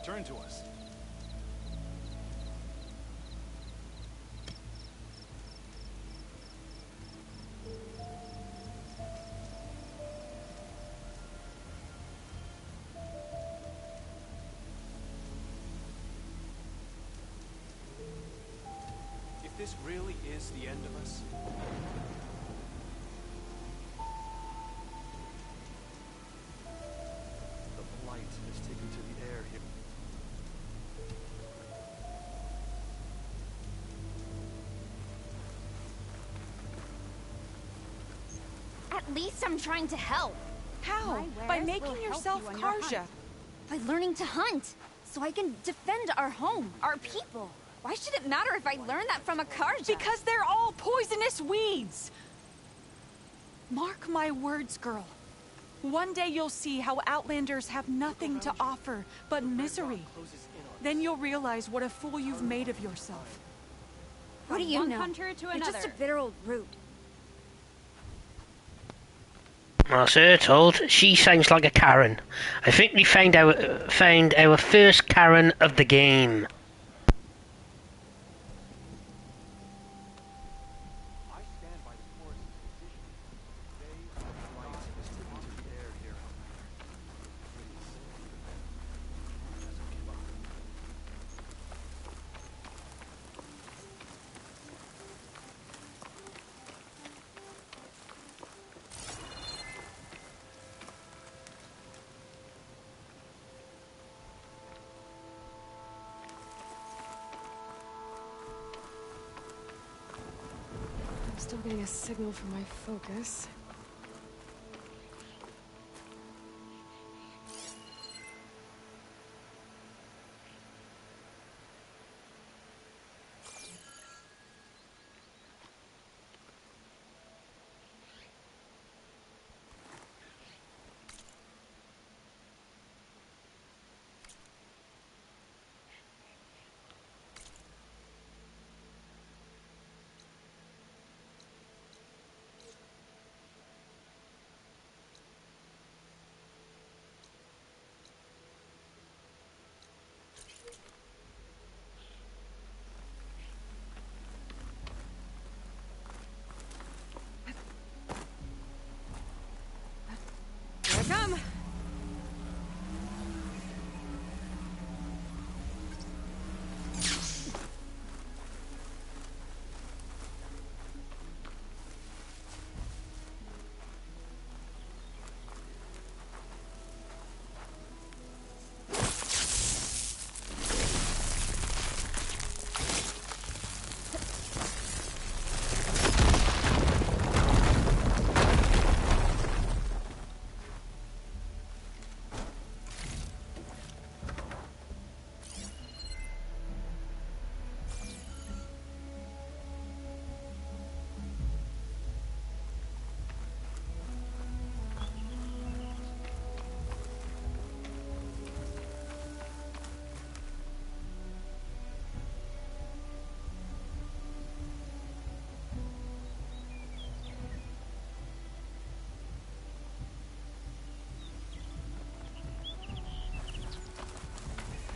return to us. If this really is the end of us, the blight has taken to the air here. At least I'm trying to help. How? By making yourself Carja. By learning to hunt, so I can defend our home, our people. Why should it matter if I learn that from a Carja? Because they're all poisonous weeds! Mark my words, girl. One day you'll see how Outlanders have nothing to offer but misery. Then you'll realize what a fool you've made of yourself. What do you One know? hunter to You're another. just a bitter old root. Well, Sir told, she sounds like a Karen. I think we found our first Karen of the game. I stand by the forest's decision. They are the blight has taken to the air here. Please, doesn't give up. I'm still getting a signal from my focus. Here I come.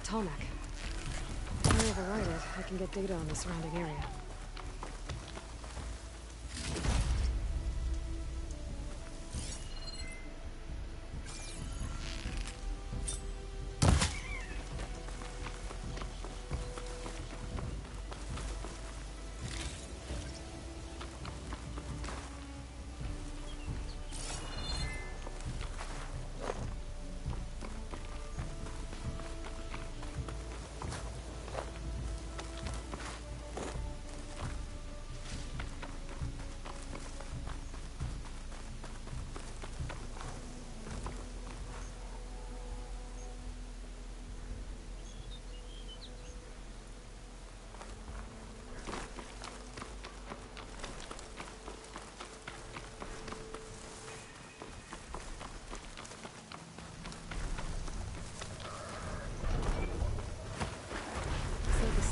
Tallneck. If I override it, I can get data on the surrounding area.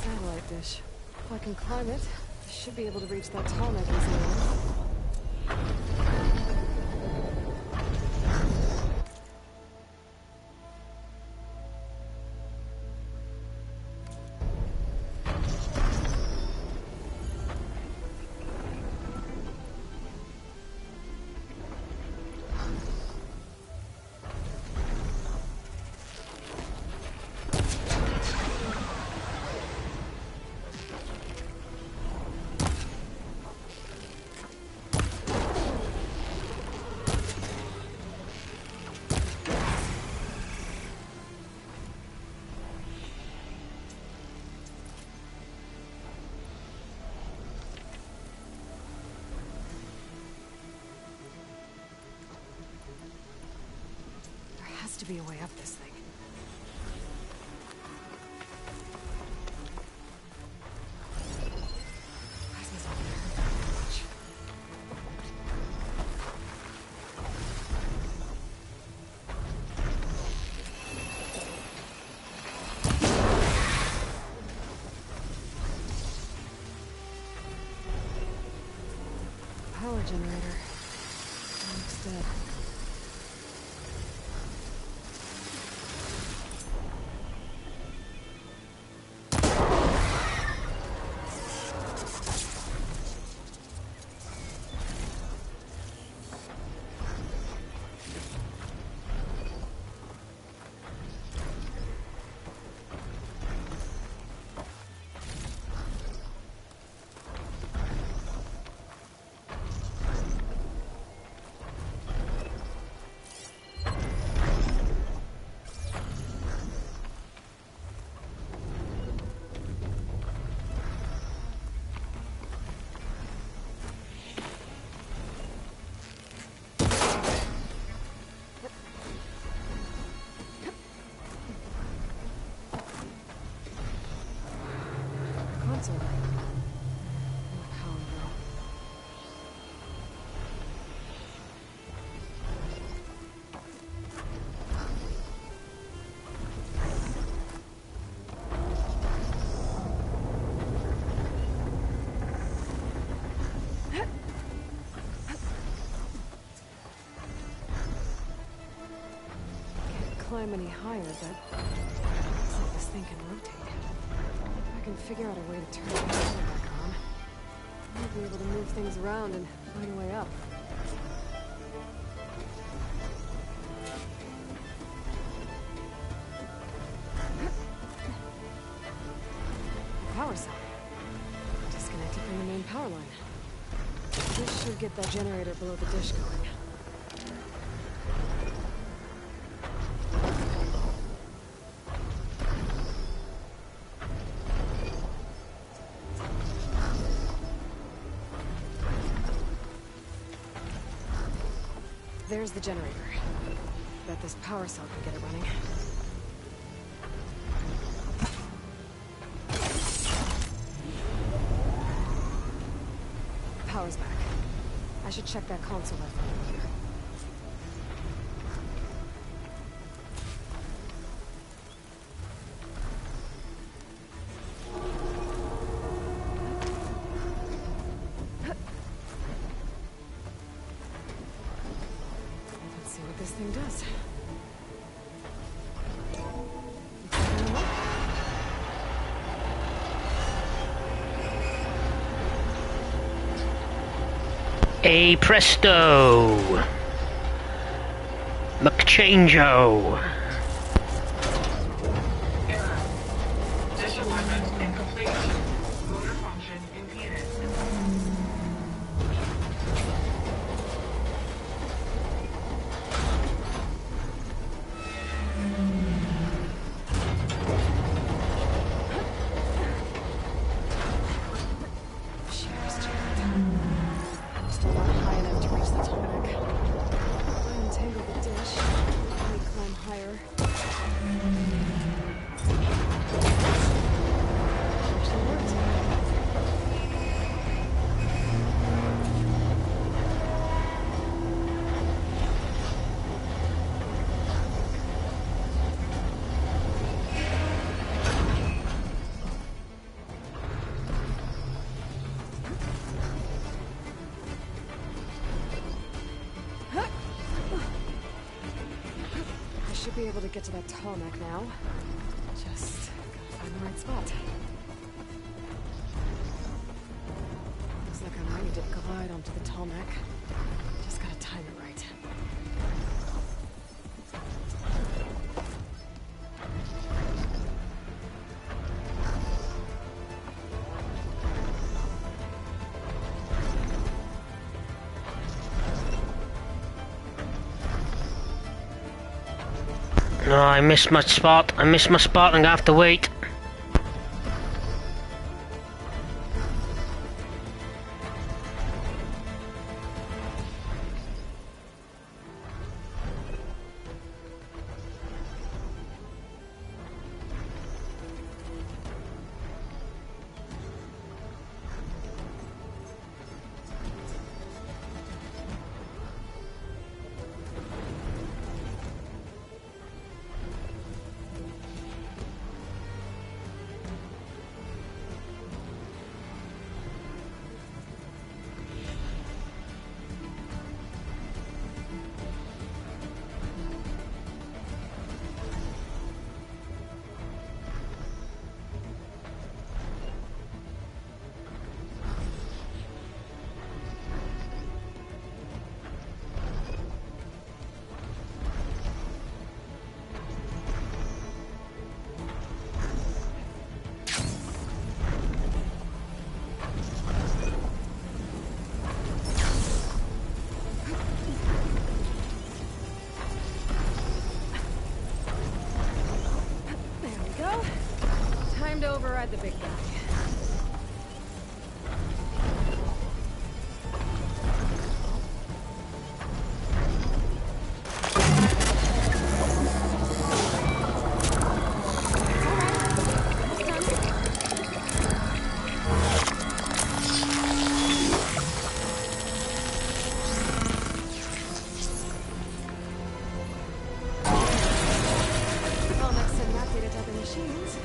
Satellite dish. If I can climb it, I should be able to reach that Tallneck easily enough. to be a way up this thing. Plasma's not gonna hurt very much. Power generator. Looks dead. Console light. No power though. Can't climb any higher, but looks like this thing can rotate. If I can figure out a way to turn the power back on, I might be able to move things around and find a way up. The power cell. Disconnected from the main power line. This should get that generator below the dish going. There's the generator. Bet this power cell can get it running. Power's back. I should check that console light from here. Let's see what this thing does. A presto! McChango! Dish alignment incomplete. Motor function impeded. Shear's jammed. Still not high enough to reach the tarmac. Untangle the dish. Let me climb higher. Actually worked. I should be able to get to that tarmac now. Just gotta find the right spot. Looks like I'm ready to glide onto the tarmac. Just gotta time it right. No, I missed my spot. I'm gonna have to wait. Time to override the big guy. Well, next setting that data to other machines.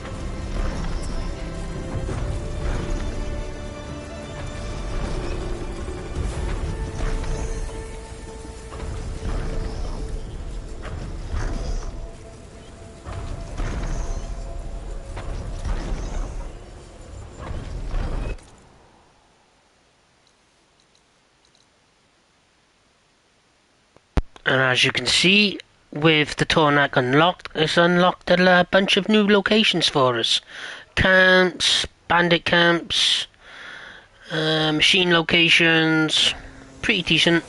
And as you can see, with the Tornak unlocked, it's unlocked a bunch of new locations for us. Camps, bandit camps, machine locations. Pretty decent.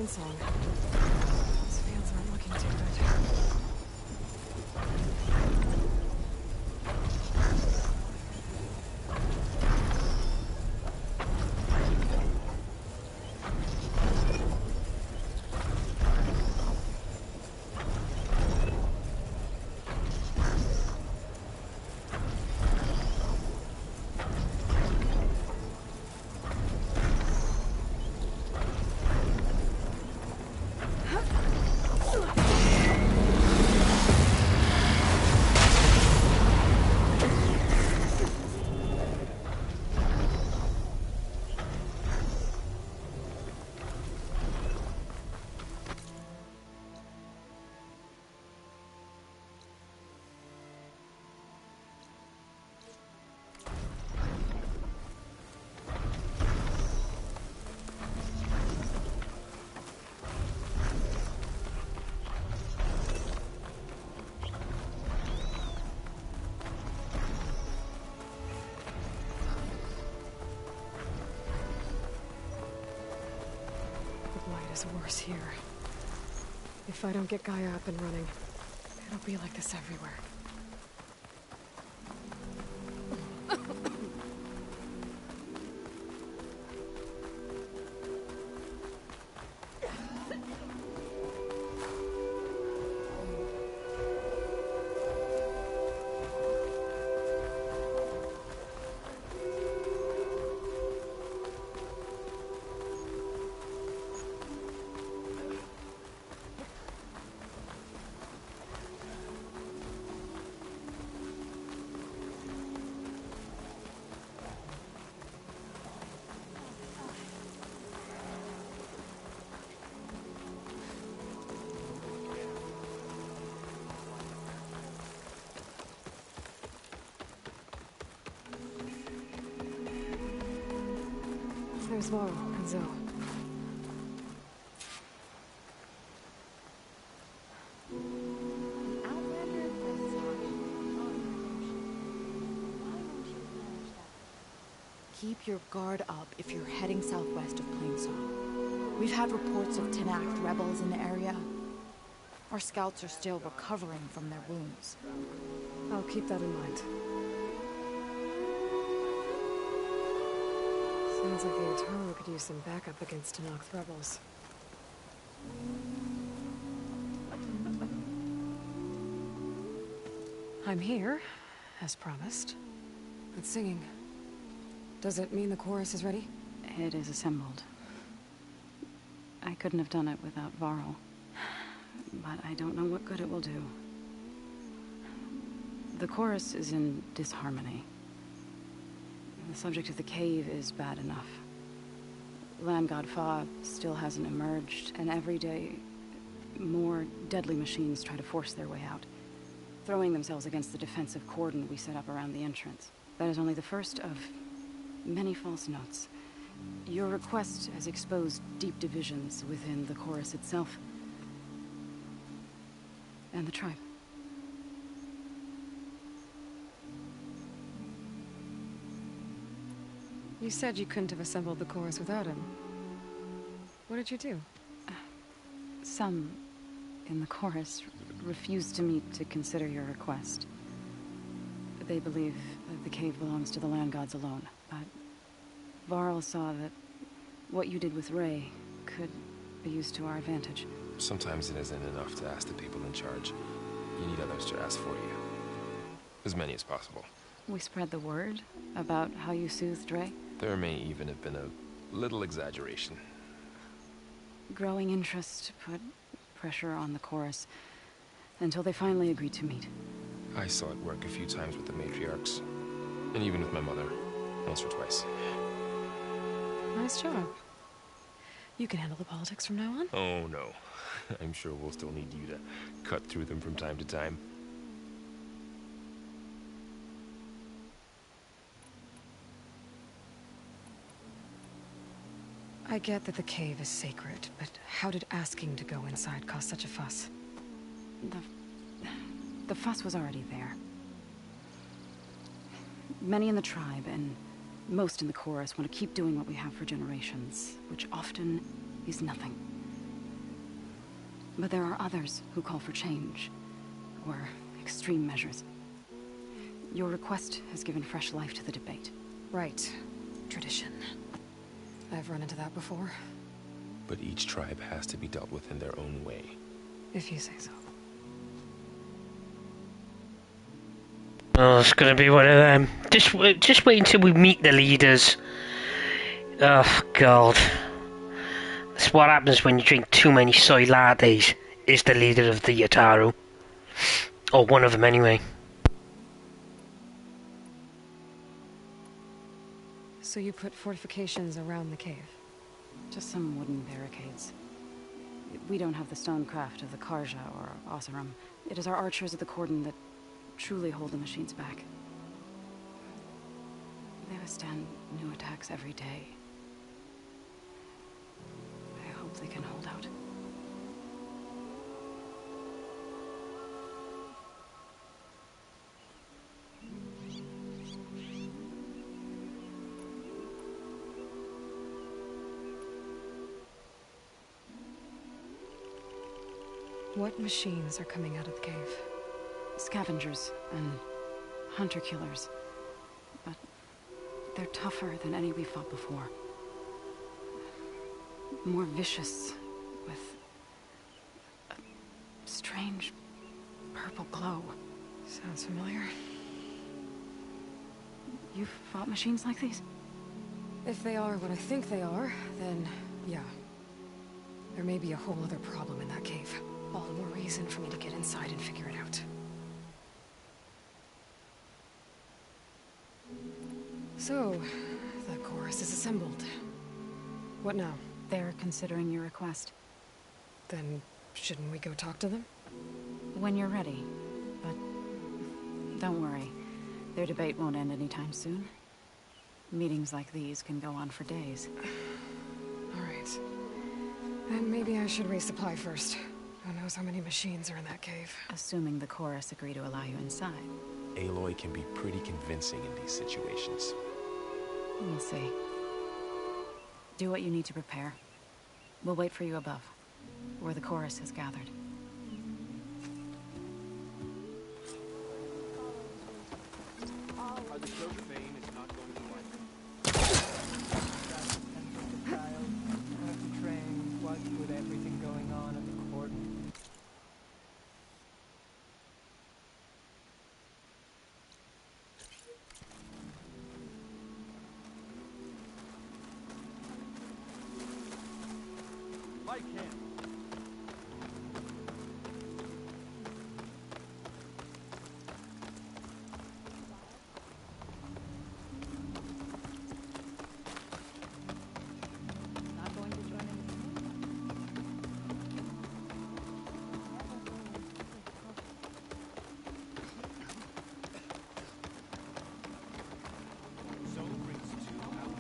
Song. Those fans aren't looking too good. Is worse here. If I don't get Gaia up and running, it'll be like this everywhere. There's Varl and Zoe. Outlander press launch on redemption. Why won't you acknowledge that? Keep your guard up if you're heading southwest of Plainsaw. We've had reports of Tenakth rebels in the area. Our scouts are still recovering from their wounds. I'll keep that in mind. Sounds like the Ataru could use some backup against Tenakth rebels. I'm here, as promised. It's singing. Does it mean the chorus is ready? It is assembled. I couldn't have done it without Varl. But I don't know what good it will do. The chorus is in disharmony. The subject of the cave is bad enough. Land God Fa still hasn't emerged, and every day, more deadly machines try to force their way out, throwing themselves against the defensive cordon we set up around the entrance. That is only the first of many false notes. Your request has exposed deep divisions within the chorus itself and the tribe. You said you couldn't have assembled the chorus without him. What did you do? Some in the chorus refused to meet to consider your request. They believe that the cave belongs to the land gods alone, but Varl saw that what you did with Ray could be used to our advantage. Sometimes it isn't enough to ask the people in charge. You need others to ask for you. As many as possible. We spread the word about how you soothed Ray. There may even have been a little exaggeration. Growing interest put pressure on the chorus until they finally agreed to meet. I saw it work a few times with the matriarchs. And even with my mother. Once or twice. Nice job. You can handle the politics from now on? Oh, no. I'm sure we'll still need you to cut through them from time to time. I get that the cave is sacred, but how did asking to go inside cause such a fuss? The fuss was already there. Many in the tribe, and most in the chorus, want to keep doing what we have for generations, which often is nothing. But there are others who call for change, or extreme measures. Your request has given fresh life to the debate. Right. Tradition. I've run into that before. But each tribe has to be dealt with in their own way. If you say so. Oh, it's gonna be one of them. Just wait until we meet the leaders. Oh, God. That's what happens when you drink too many soy lattes, is the leader of the Ataru. Or one of them, anyway. So you put fortifications around the cave? Just some wooden barricades. We don't have the stonecraft of the Karja or Oseram. It is our archers of the cordon that truly hold the machines back. They withstand new attacks every day. I hope they can hold out. What machines are coming out of the cave? Scavengers and hunter-killers. But they're tougher than any we fought before. More vicious, with a strange purple glow. Sounds familiar. You've fought machines like these? If they are what I think they are, then yeah. There may be a whole other problem in that cave. All the more reason for me to get inside and figure it out. So, the chorus is assembled. What now? They're considering your request. Then, shouldn't we go talk to them? When you're ready. But don't worry. Their debate won't end anytime soon. Meetings like these can go on for days. Alright. Then maybe I should resupply first. Who knows how many machines are in that cave. Assuming the chorus agree to allow you inside. Aloy can be pretty convincing in these situations. We'll see. Do what you need to prepare. We'll wait for you above, where the chorus has gathered. Are the chosen Bane is not going to like them? One of the trains, what with everything going on at the court. Like him. Zone brings two out.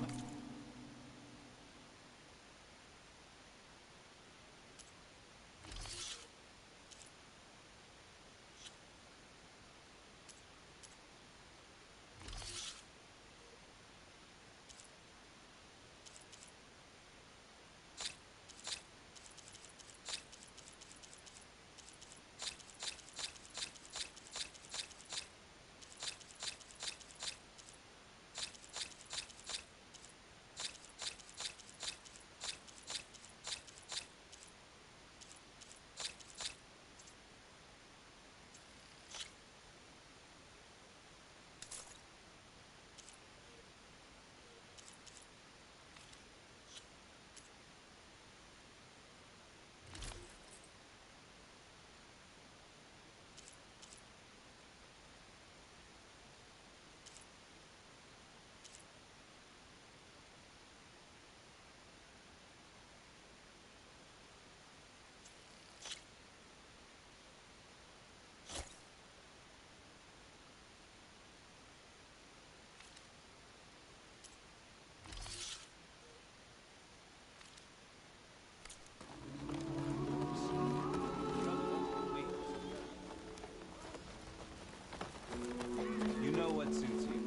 You know what suits you.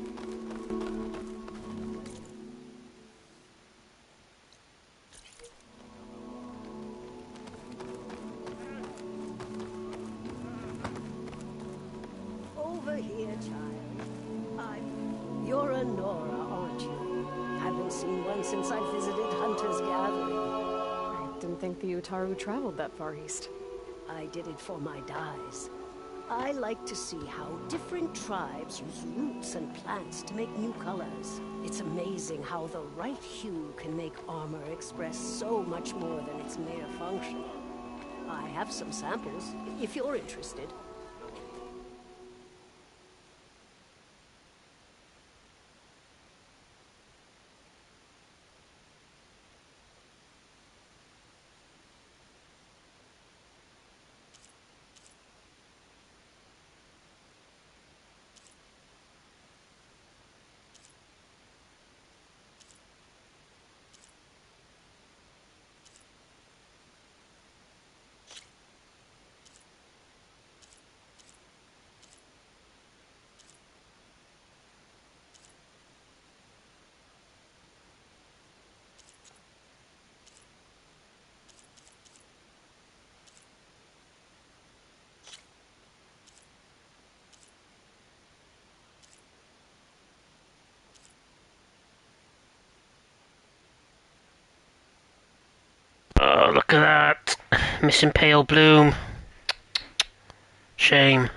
Over here, child. You're a Nora, aren't you? Haven't seen one since I visited Hunter's Gathering. I didn't think the Utaru traveled that far east. I did it for my dyes. I like to see how different tribes use roots and plants to make new colors. It's amazing how the right hue can make armor express so much more than its mere function. I have some samples, if you're interested. Oh, look at that. Missing pale bloom. Shame.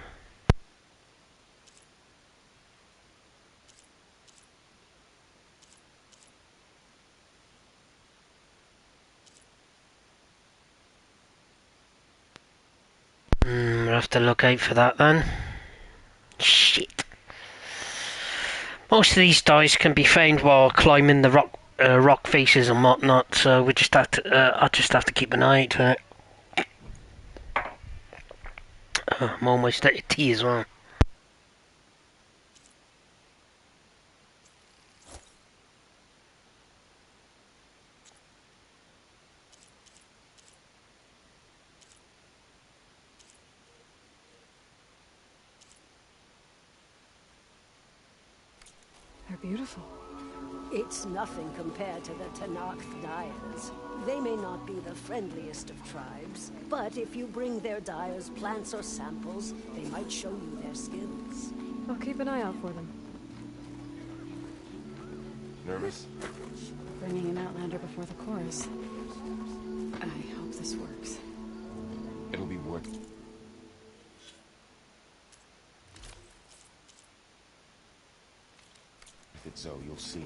We'll have to look out for that then. Shit. Most of these dice can be found while climbing the rock faces and whatnot, so we just have to. I'll just have to keep an eye out for it. I'm almost out of tea as well. beautiful. It's nothing compared to the Tenakth dyers. They may not be the friendliest of tribes, but if you bring their dyers plants or samples, they might show you their skills. I'll keep an eye out for them. Nervous? Bringing an Outlander before the chorus. I hope this works. It'll be worth it. If it's so, you'll see.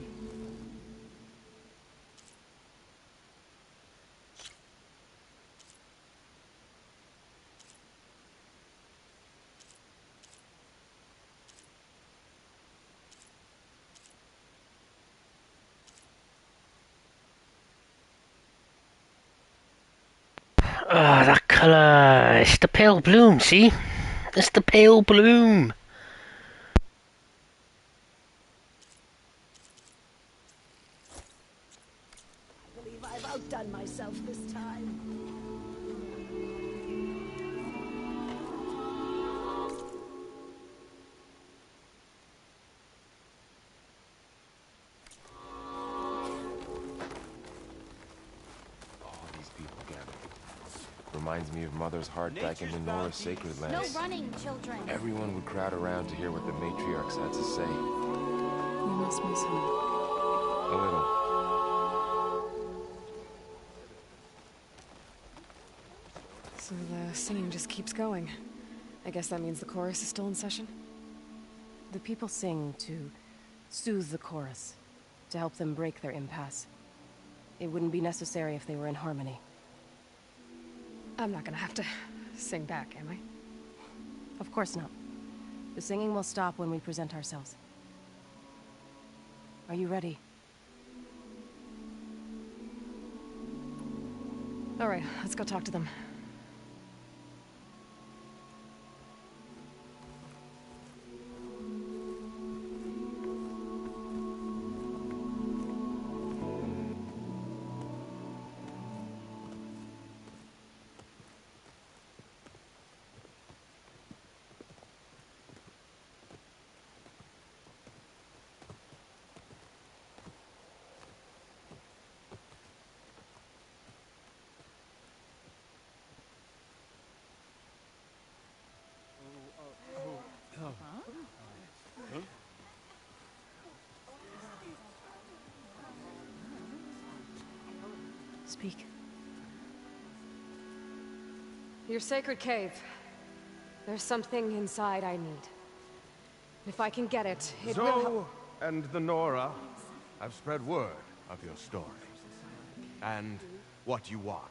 Ah, that colour. It's the pale bloom, see? It's the pale bloom. I believe I've outdone myself this time. Reminds me of Mother's heart back in the Nora Sacred Lands. No running, children. Everyone would crowd around to hear what the matriarchs had to say. You must miss him. A little. So the singing just keeps going. I guess that means the chorus is still in session? The people sing to soothe the chorus, to help them break their impasse. It wouldn't be necessary if they were in harmony. I'm not gonna have to sing back, am I? Of course not. The singing will stop when we present ourselves. Are you ready? All right, let's go talk to them. Speak. Your sacred cave. There's something inside I need. If I can get it, it will help. Zoe and the Nora have spread word of your story. And what you want.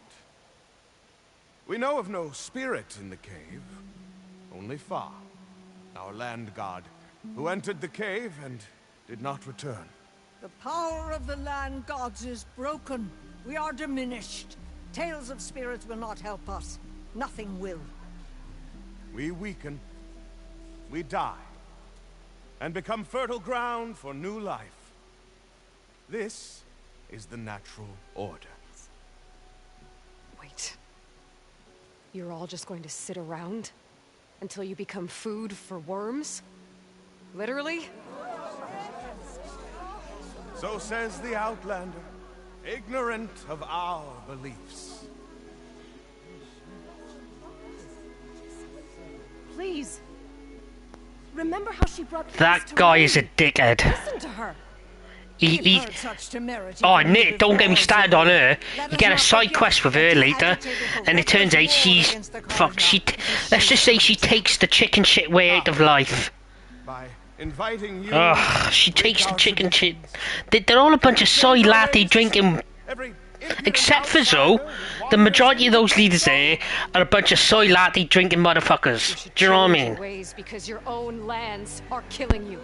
We know of no spirit in the cave. Only Fa, our land god, who entered the cave and did not return. The power of the land gods is broken. We are diminished. Tales of spirits will not help us. Nothing will. We weaken. We die. And become fertile ground for new life. This is the natural order. Wait. You're all just going to sit around until you become food for worms? Literally? So says the Outlander, ignorant of our beliefs. Please. Remember how she brought That guy is a dickhead. Listen to her. He oh, Nick, don't get me started on her. You get a side quest with her later, and it turns out she's... Fuck, let's just say she takes the chicken shit way out of life. By inviting you... Ugh, she takes the chicken shit... They're all a bunch of soy latte drinking... Except for Zoe, the majority of those leaders there are a bunch of soy latte drinking motherfuckers. Do you know what I mean? Your ways because your own lands are killing you.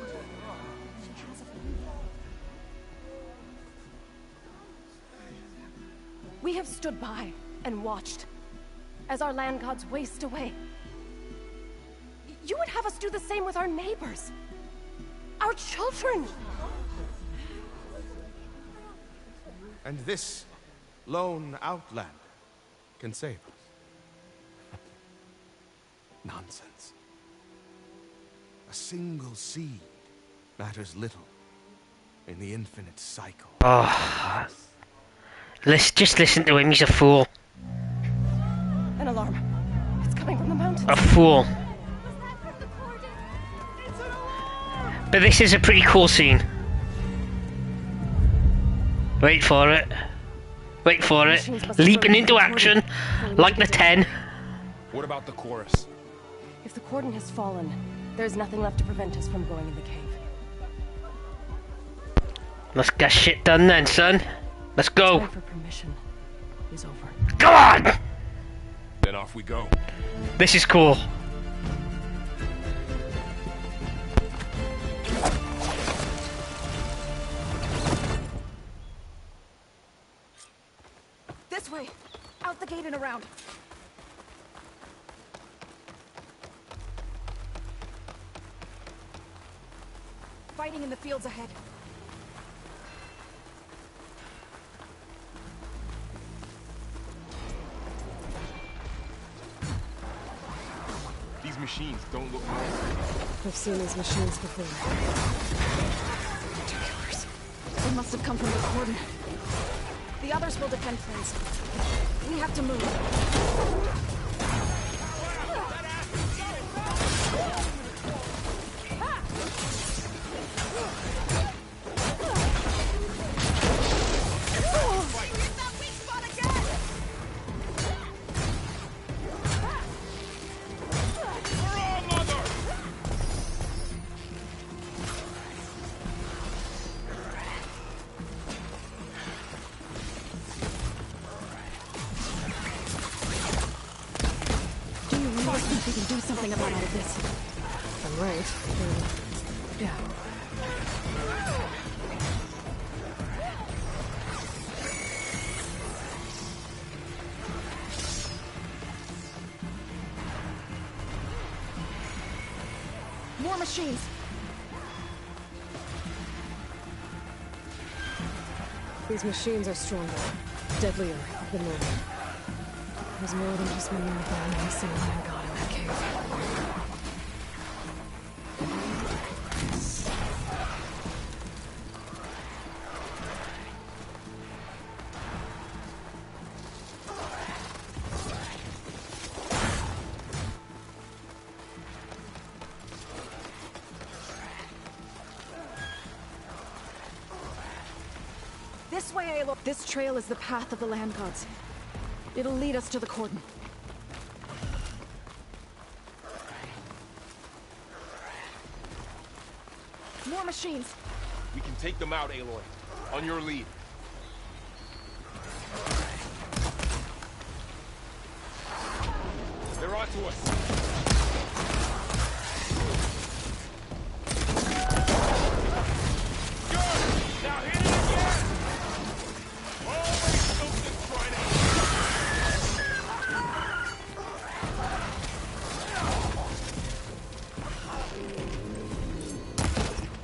We have stood by and watched as our land gods waste away. You would have us do the same with our neighbors, our children. And this lone Outlander can save us. Nonsense. A single seed matters little in the infinite cycle. Oh. Let's just listen to him, he's a fool. An alarm. It's coming from the mountains. A fool. But this is a pretty cool scene. Wait for it. Wait for it. Leaping into action like the 10. What about the chorus? If the cordon has fallen, there's nothing left to prevent us from going in the cave. Let's get shit done then, son. Let's go. Time for permission is over. Go on! Then off we go. This is cool. This way! Out the gate and around. Fighting in the fields ahead. These machines don't look normal. I've seen these machines before. Killers. They must have come from the cordon. The others will defend things. We have to move. We can do something about all of this. I'm right. Yeah. More machines. These machines are stronger, deadlier than normal. There's more than just me and the band missing Land God in that cave. This way, Aloy. This trail is the path of the Land Gods. It'll lead us to the cordon. More machines. We can take them out, Aloy. On your lead. They're onto us. Good! Now hit it again! Always something trying to...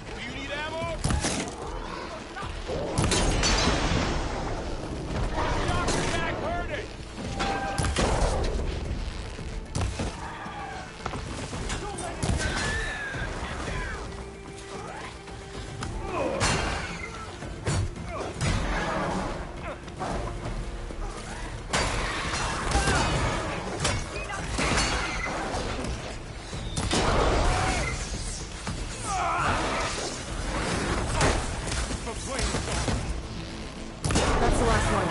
Do you need ammo? Doctor Mac heard it! That's the last one.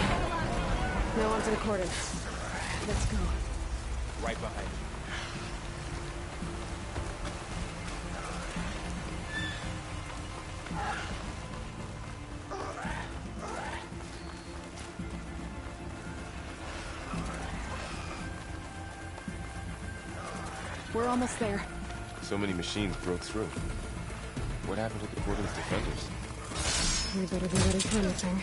Now onto the cordon. Let's go. Right behind you. We're almost there. So many machines broke through. What happened to the Cordon's defenders? We better be ready for anything.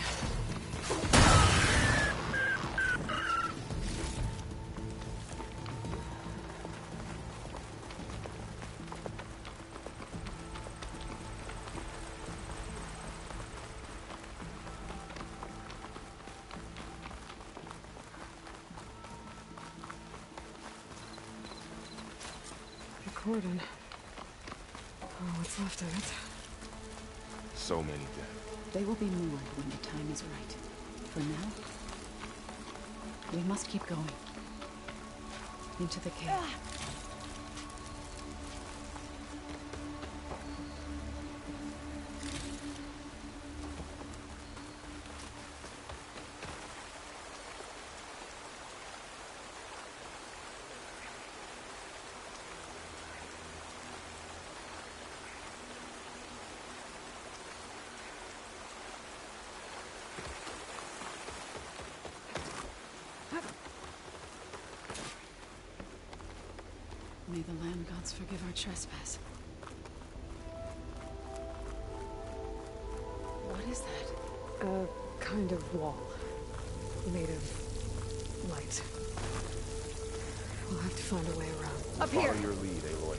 The cordon. Oh, what's left of it? So many dead. They will be mourned when the time is right. For now, we must keep going. Into the cave. May the land gods forgive our trespass. What is that? A kind of wall. Made of light. We'll have to find a way around. Up here! Follow your lead, Aloy.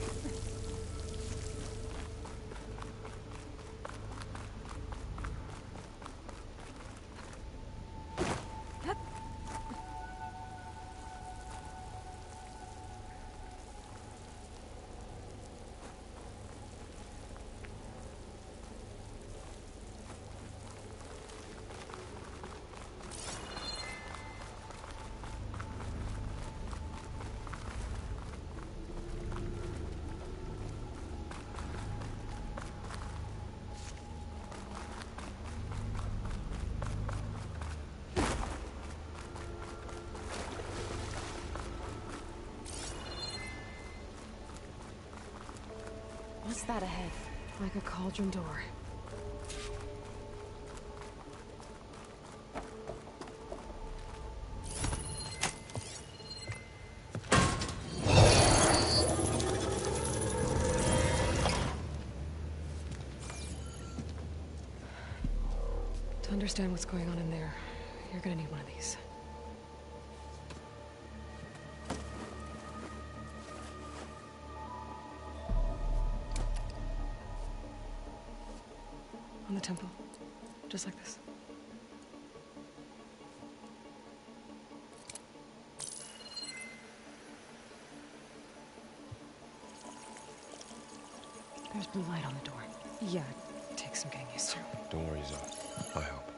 What's that ahead? Like a cauldron door. To understand what's going on in there, you're gonna need one of these. On the temple. Just like this. There's blue light on the door. Yeah, it takes some getting used to. Don't worry, Zoe. I'll help.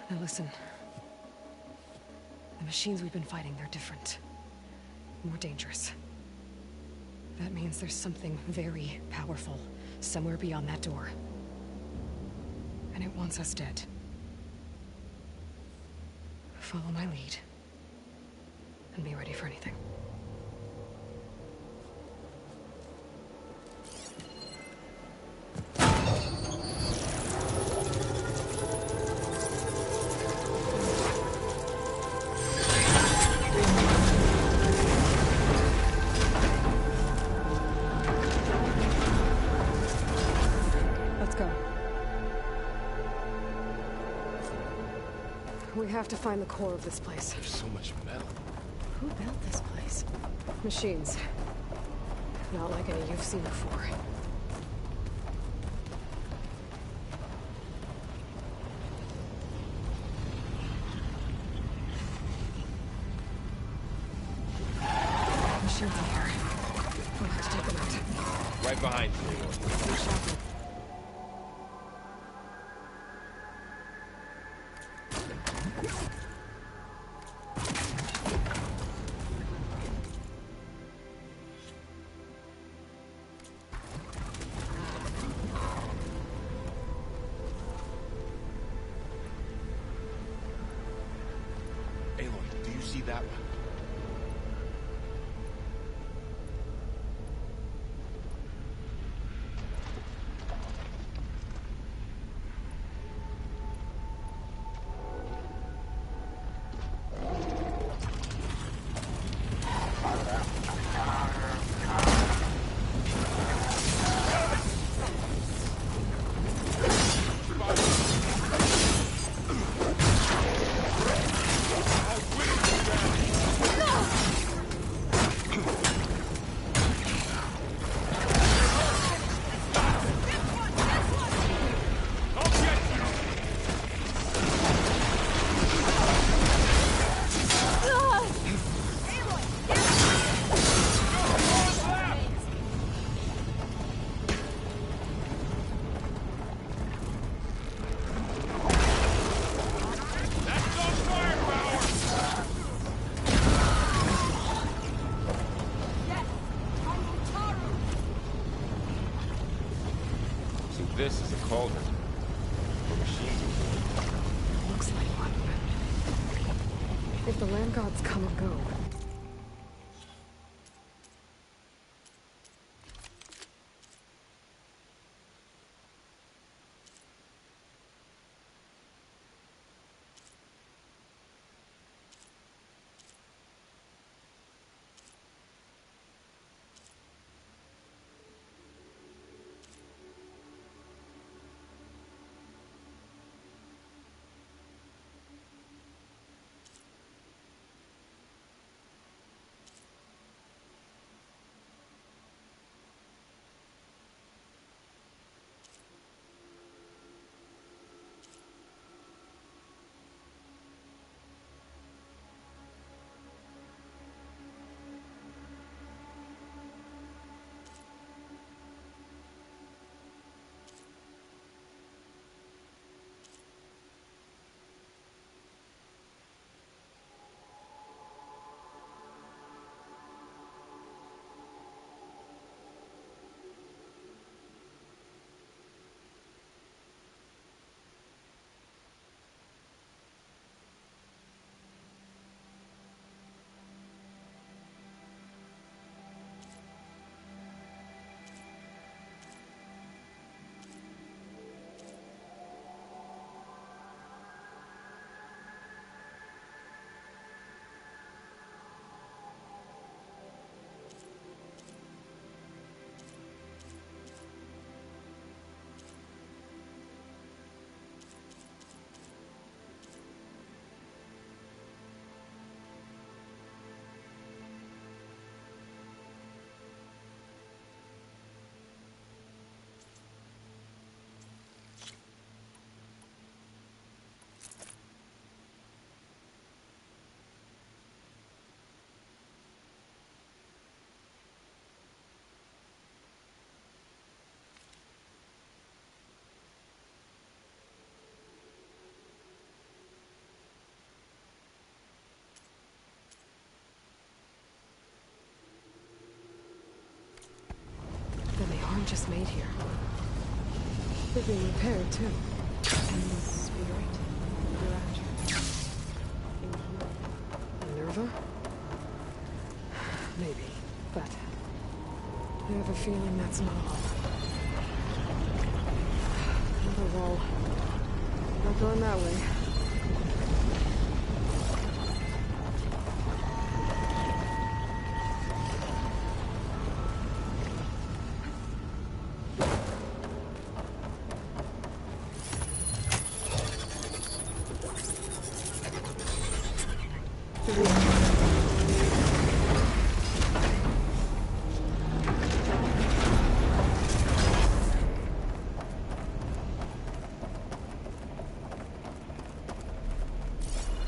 Now listen. The machines we've been fighting, they're different. More dangerous. That means there's something very powerful somewhere beyond that door. And it wants us dead. Follow my lead. And be ready for anything. Let's go. We have to find the core of this place. There's so much metal. Who built this place? Machines. Not like any you've seen before. Machines in here. We'll have to take them out. Right behind you, Aloy. Aloy, do you see that one? This is a cauldron. Where machines are born. Looks like one. If the land gods come or go, then they aren't just made here. They're being repaired, too. And the spirit you're after? Minerva? Maybe, but I have a feeling that's not all. Another wall. Not going that way.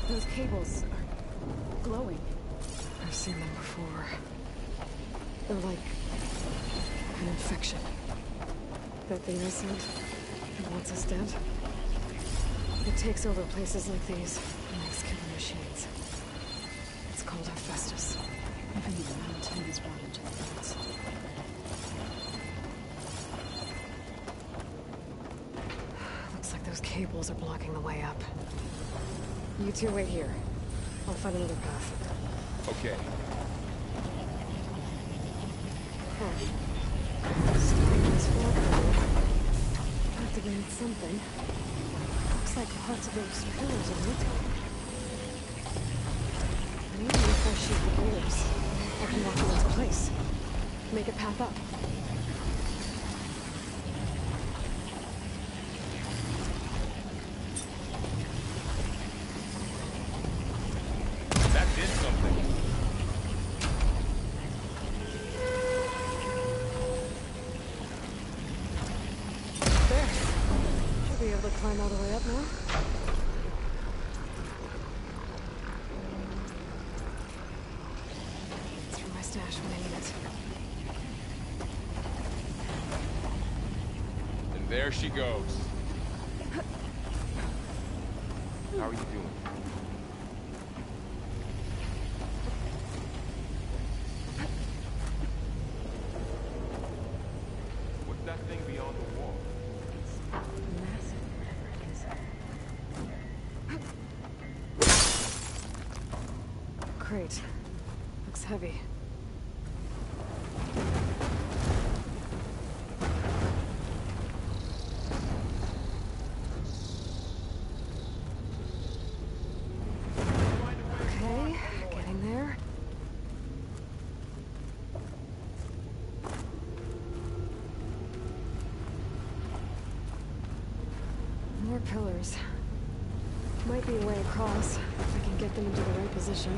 Those cables are glowing. I've seen them before. They're like an infection. That the innocent who wants us dead. It takes over places like these and makes killer machines. It's called Hephaestus. Even the mountain is rotted to the roots. Looks like those cables are blocking the way up. You two wait here. I'll find another path. Okay. Starting this floor. Activated something. Looks like parts of those pillars are rotating. And even if I shoot the gears, I can lock it into place. Make a path up. That did something. There. Should be able to climb all the way up now. It's for my stash when I need it. And there she goes. How are you doing? What's that thing beyond the wall? crate. Looks heavy. Okay, getting there. More pillars. Might be a way across, if I can get them into the right position.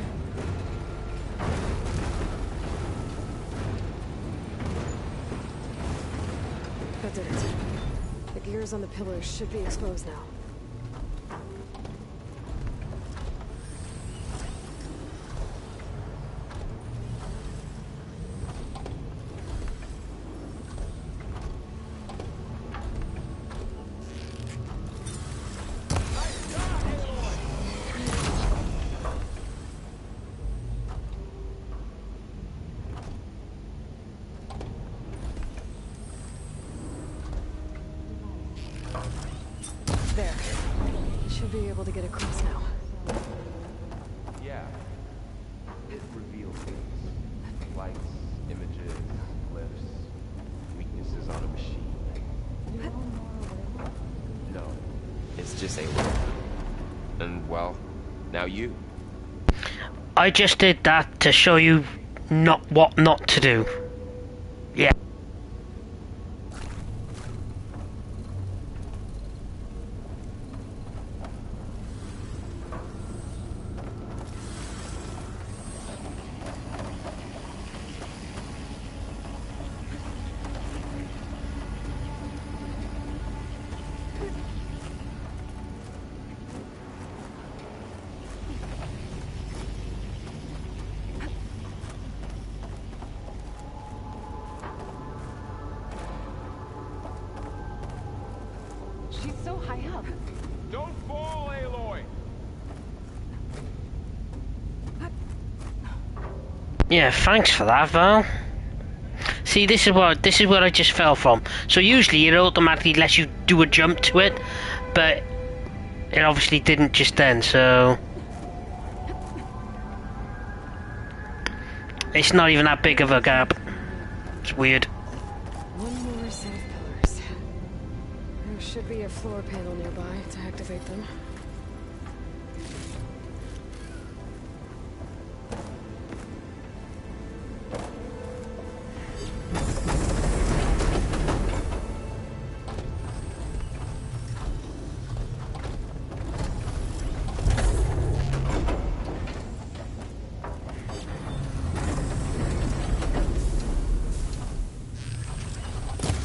That did it. The gears on the pillars should be exposed now. There. Should be able to get across now. Yeah. It reveals things. Lights, images, glyphs, weaknesses on a machine. No. It's just Aloy. And, well, now you. I just did that to show you what not to do. Yeah. She's so high up. Don't fall, Aloy! Yeah, thanks for that, Val. See, this is what I just fell from. So usually it automatically lets you do a jump to it, but it obviously didn't just then, so it's not even that big of a gap. It's weird. One more set of pillars. There should be a floor panel nearby to activate them.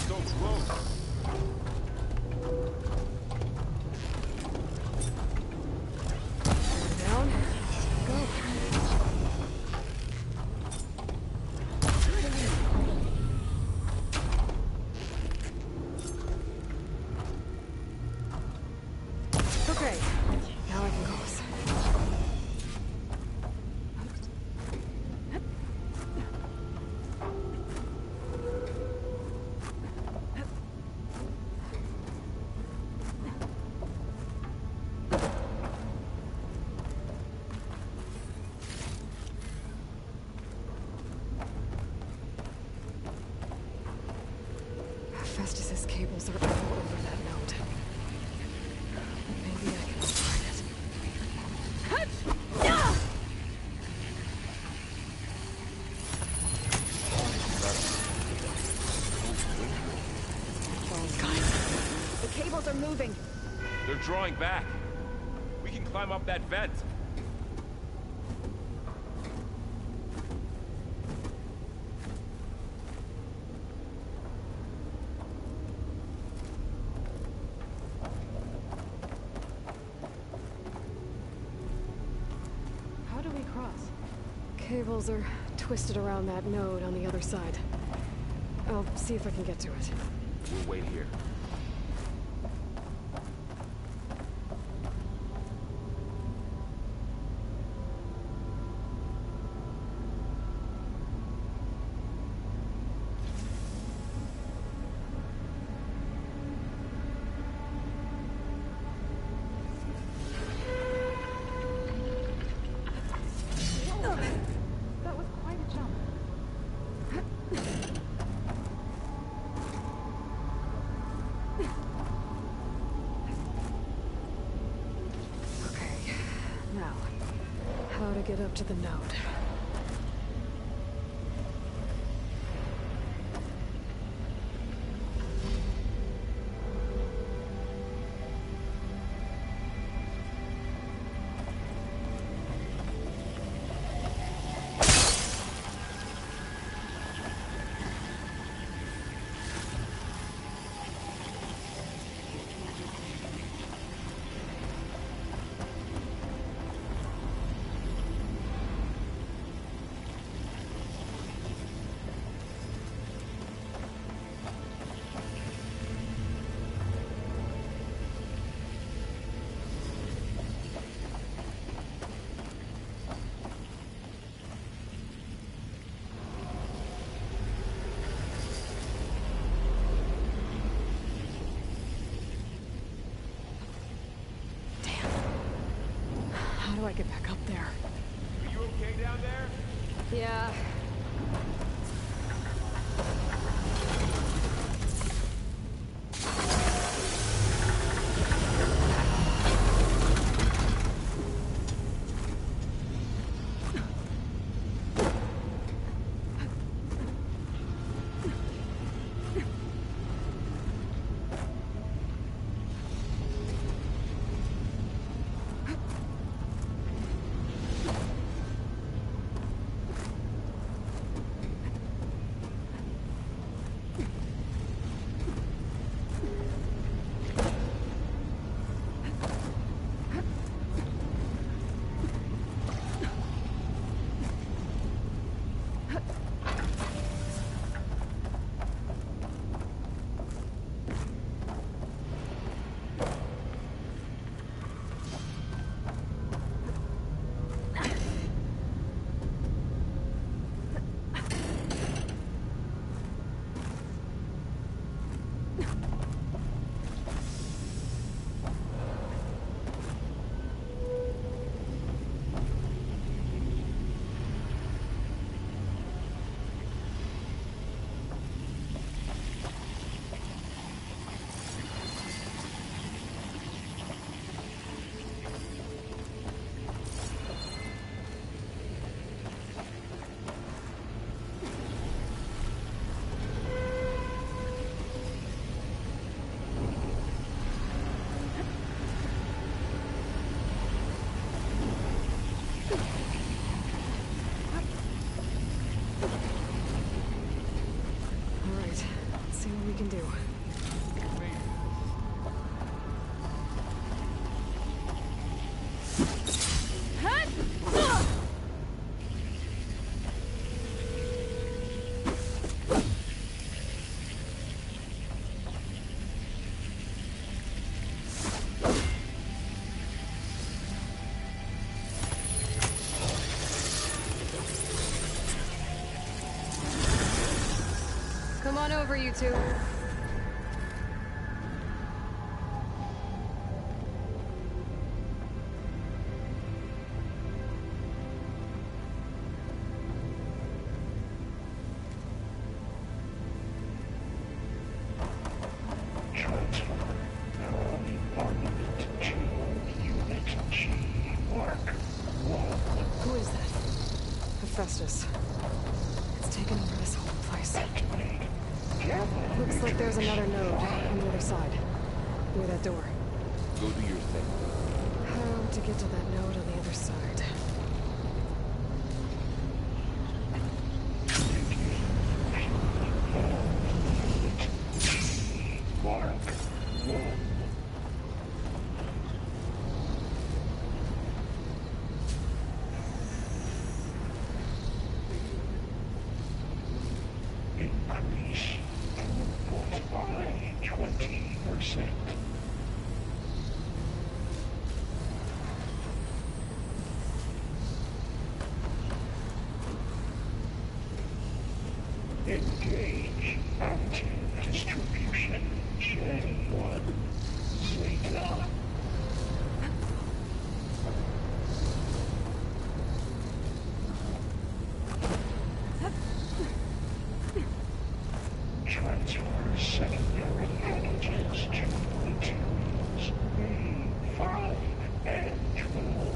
So close. Down. Go. Okay. Now I can cross. Festus's cables are all over that node. Maybe I can find it. Guys, the cables are moving. They're drawing back. We can climb up that vent. How do we cross? Cables are twisted around that node on the other side. I'll see if I can get to it. We'll wait here. get up to the node? How do I get back up there? Are you okay down there? Yeah. Do. Come on over, you two. Who is that? Hephaestus. It's taken over this whole place. Looks like there's another node on the other side. Near that door. Go do your thing. How to get to that node on the other side? Increase throughput by 20%. Engage active distribution. J1 Zeta. Transfer secondary antigens to materials A5 and 12.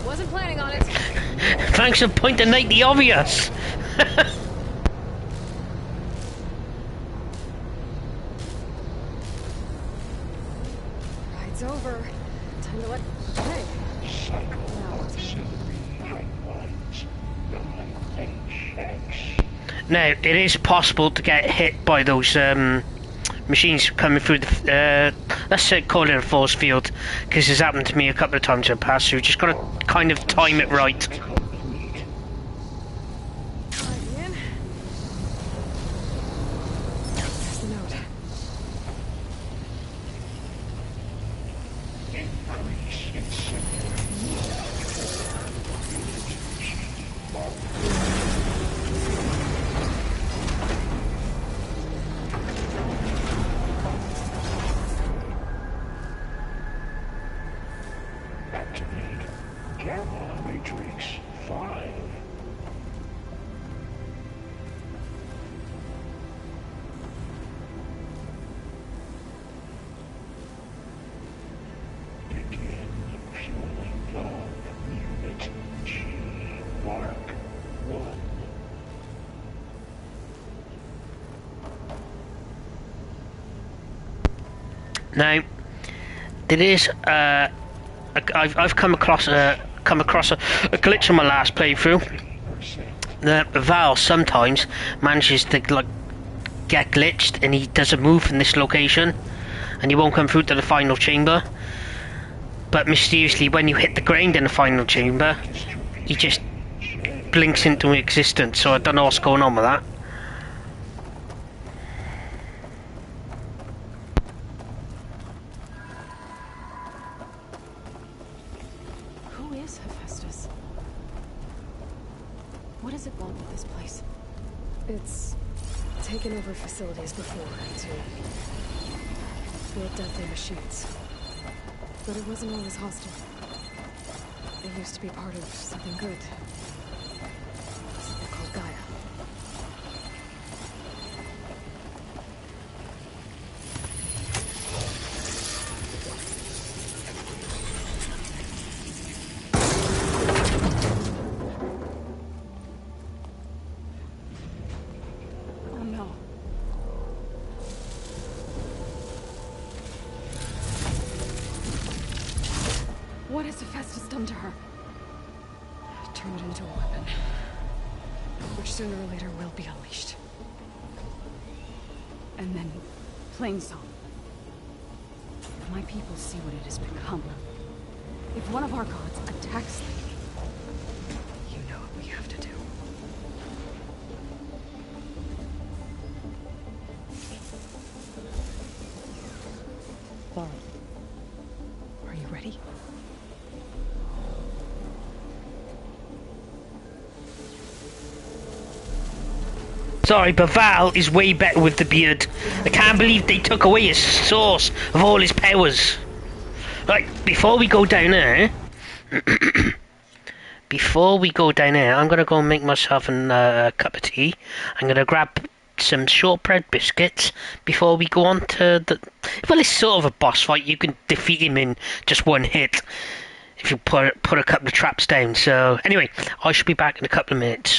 Wasn't planning on it. Thanks for pointing out the obvious. Ride's over. Time to let... Hey. Now, it is possible to get hit by those machines coming through the... let's call it a force field, because it's happened to me a couple of times in the past, so you just got to kind of time it right. There's the note. Activate Gamma Matrix 5. Begin fueling valve unit G Mark 1. Now, there is I've come across a glitch on my last playthrough. The Val sometimes manages to like get glitched, and he doesn't move in this location, and he won't come through to the final chamber. But mysteriously, when you hit the ground in the final chamber, he just blinks into existence. So I don't know what's going on with that. Who is Hephaestus? What does it want with this place? It's taken over facilities before to build deadly machines. But it wasn't always hostile. It used to be part of something good. Something called Gaia. Oh no. What has Hephaestus done to her? Turned it into a weapon. Which sooner or later will be unleashed. And then Plainsong. My people see what it has become. If one of our gods attacks them, You know what we have to do. Laurel. Are you ready? Sorry, but Val is way better with the beard. I can't believe they took away his source of all his powers. Right, before we go down there... before we go down there, I'm going to go and make myself a cup of tea. I'm going to grab some shortbread biscuits before we go on to the... Well, it's sort of a boss fight. You can defeat him in just one hit if you put a couple of traps down. So, anyway, I shall be back in a couple of minutes.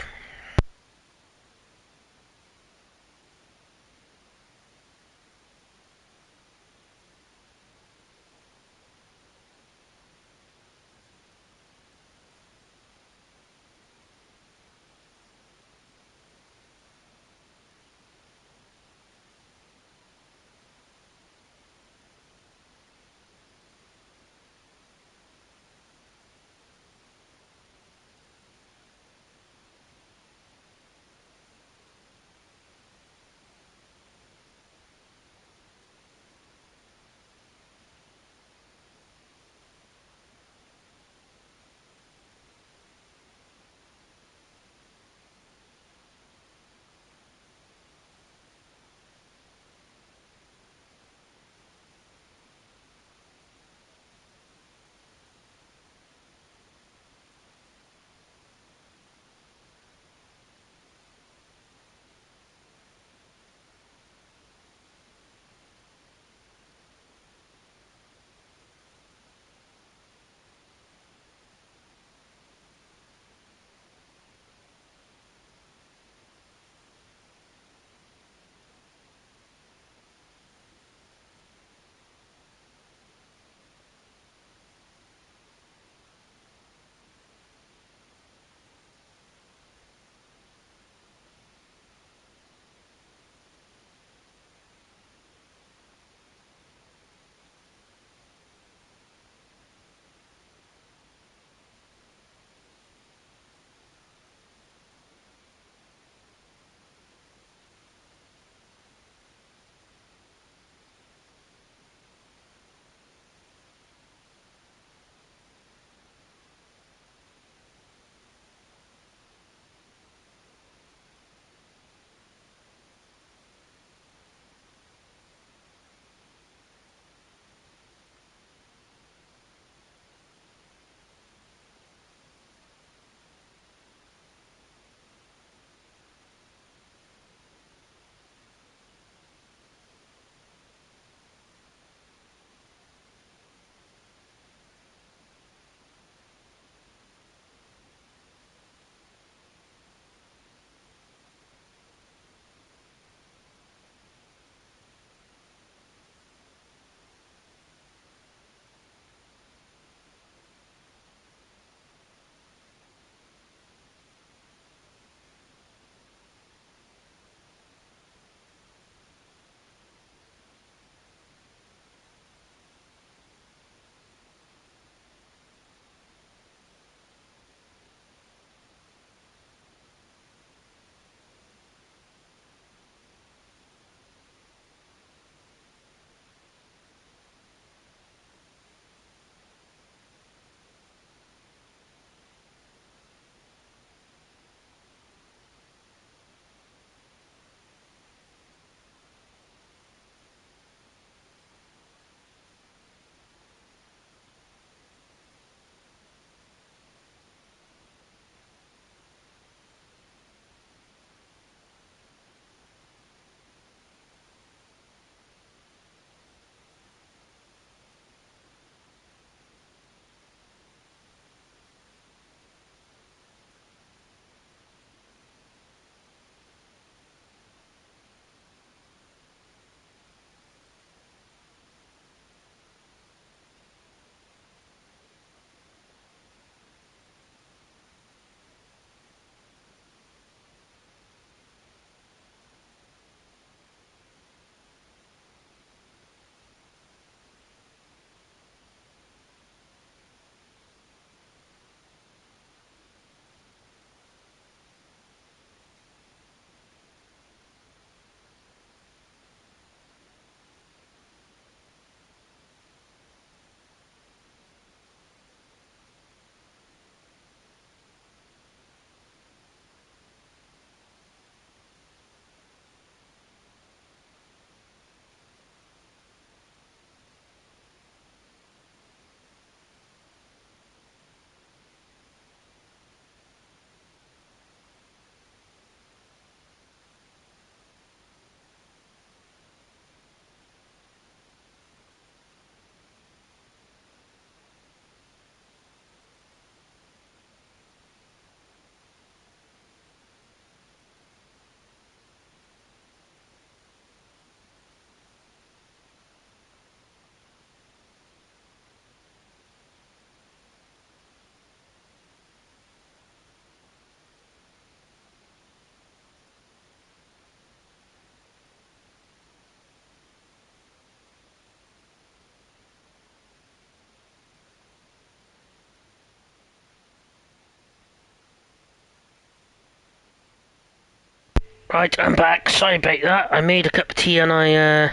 Right, I'm back. Sorry about that. I made a cup of tea and I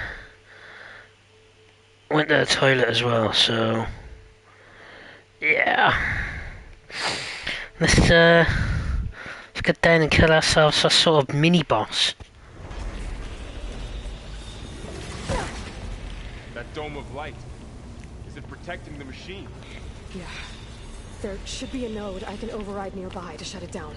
went to the toilet as well, so yeah. Let's get down and kill ourselves a sort of mini boss. That dome of light. Is it protecting the machine? Yeah. There should be a node I can override nearby to shut it down.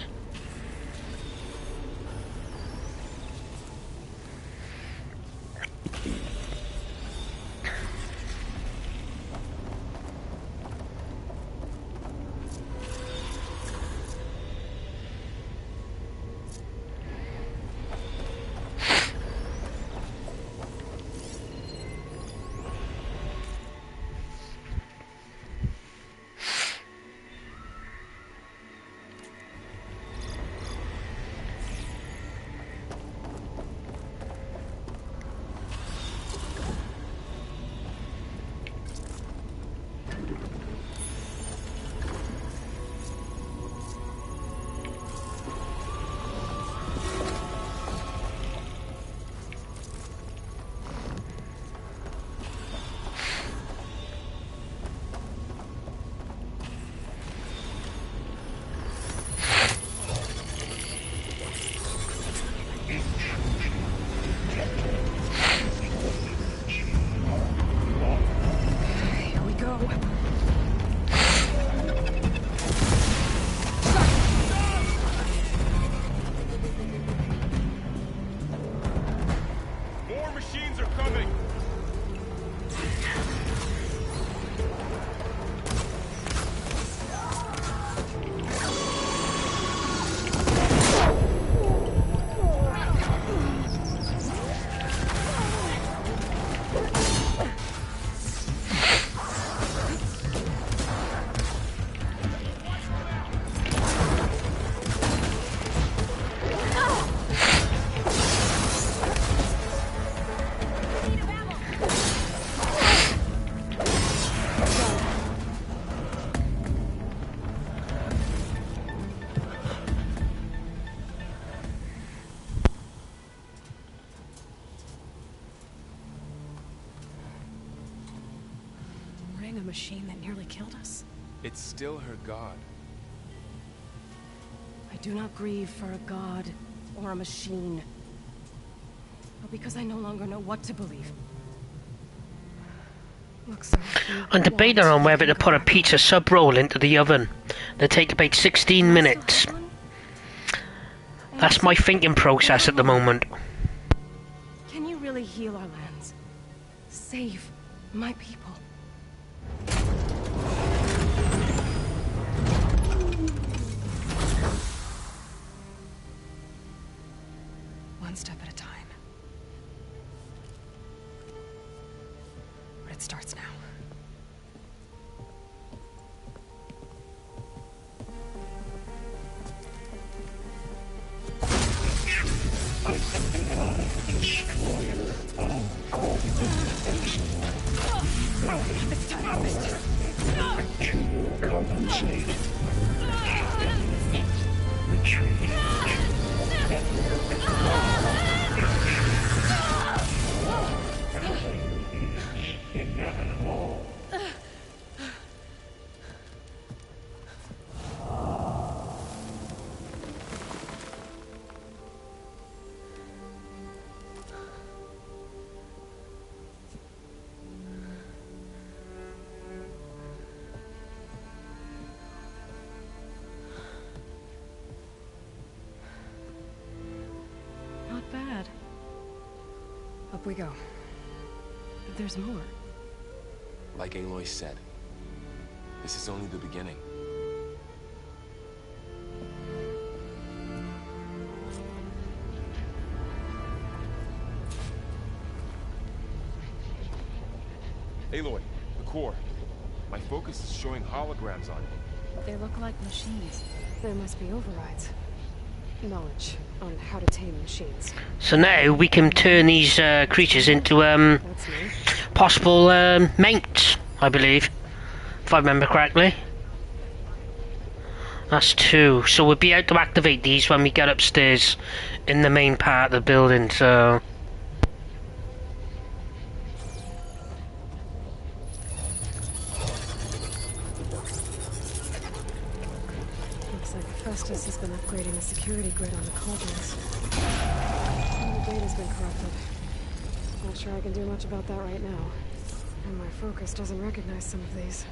A machine that nearly killed us. It's still her god. I do not grieve for a god or a machine, but because I no longer know what to believe. Looks like I'm debating on whether to put a pizza sub roll into the oven. They take about 16 minutes. That's my thinking process at the moment. Can you really heal our lands? Save my people? One step at a time. But it starts now. Compensate. Retreat. Inevitable. Not bad. Up we go. There's more. Like Aloy said, this is only the beginning. Aloy, the core. My focus is showing holograms on it. They look like machines. There must be overrides. Knowledge on how to tame machines. So now we can turn these creatures into possible mounts, I believe, if I remember correctly. That's 2. So we'll be able to activate these when we get upstairs in the main part of the building, so... Looks like Festus has been upgrading the security grid on the cauldrons. Some of the data's been corrupted. Not sure I can do much about that right now. And my focus doesn't recognize some of these.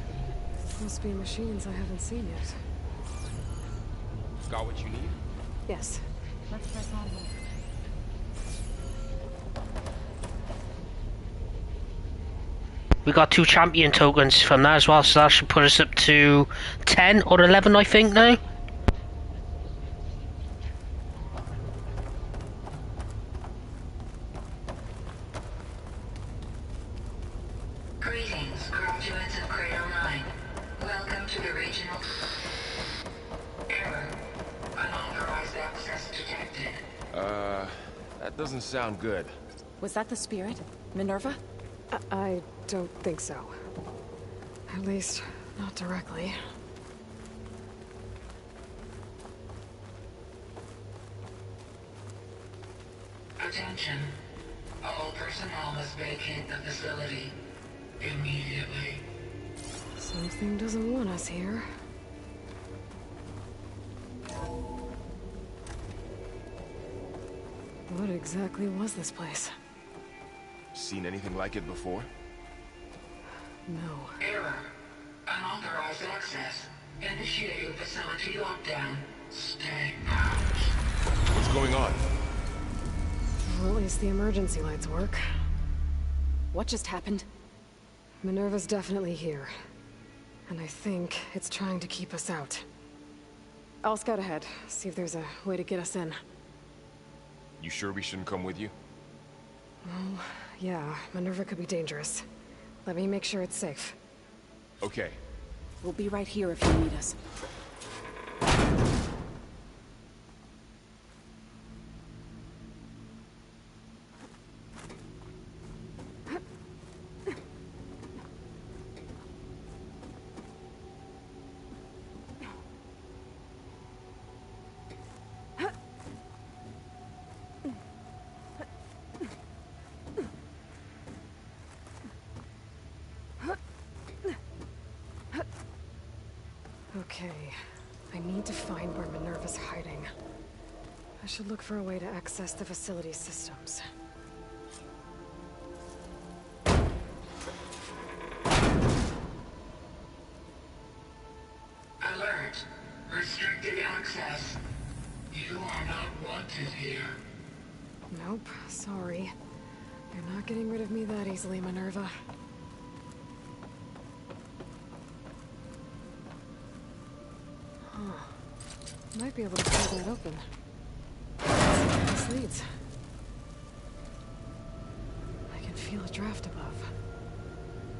Must be machines I haven't seen yet. Got what you need? Yes. Let's press onward. We got 2 champion tokens from that as well, so that should put us up to 10 or 11, I think, now. Greetings, graduates of Grade 09. Welcome to the regional... Error. Unauthorized access detected. That doesn't sound good. Was that the spirit? Minerva? I don't think so. At least, not directly. Attention. All personnel must vacate the facility immediately. Something doesn't want us here. What exactly was this place? Seen anything like it before? No. Error. Unauthorized access. Initiating facility lockdown. Stay out. What's going on? Well, at least the emergency lights work. What just happened? Minerva's definitely here. And I think it's trying to keep us out. I'll scout ahead, see if there's a way to get us in. You sure we shouldn't come with you? Well, yeah, Minerva could be dangerous. Let me make sure it's safe. Okay. We'll be right here if you need us. Okay, I need to find where Minerva's hiding. I should look for a way to access the facility systems. Alert. Restricted access. You are not wanted here. Nope, sorry. You're not getting rid of me that easily, Minerva. Might be able to pull that open. This leads. I can feel a draft above.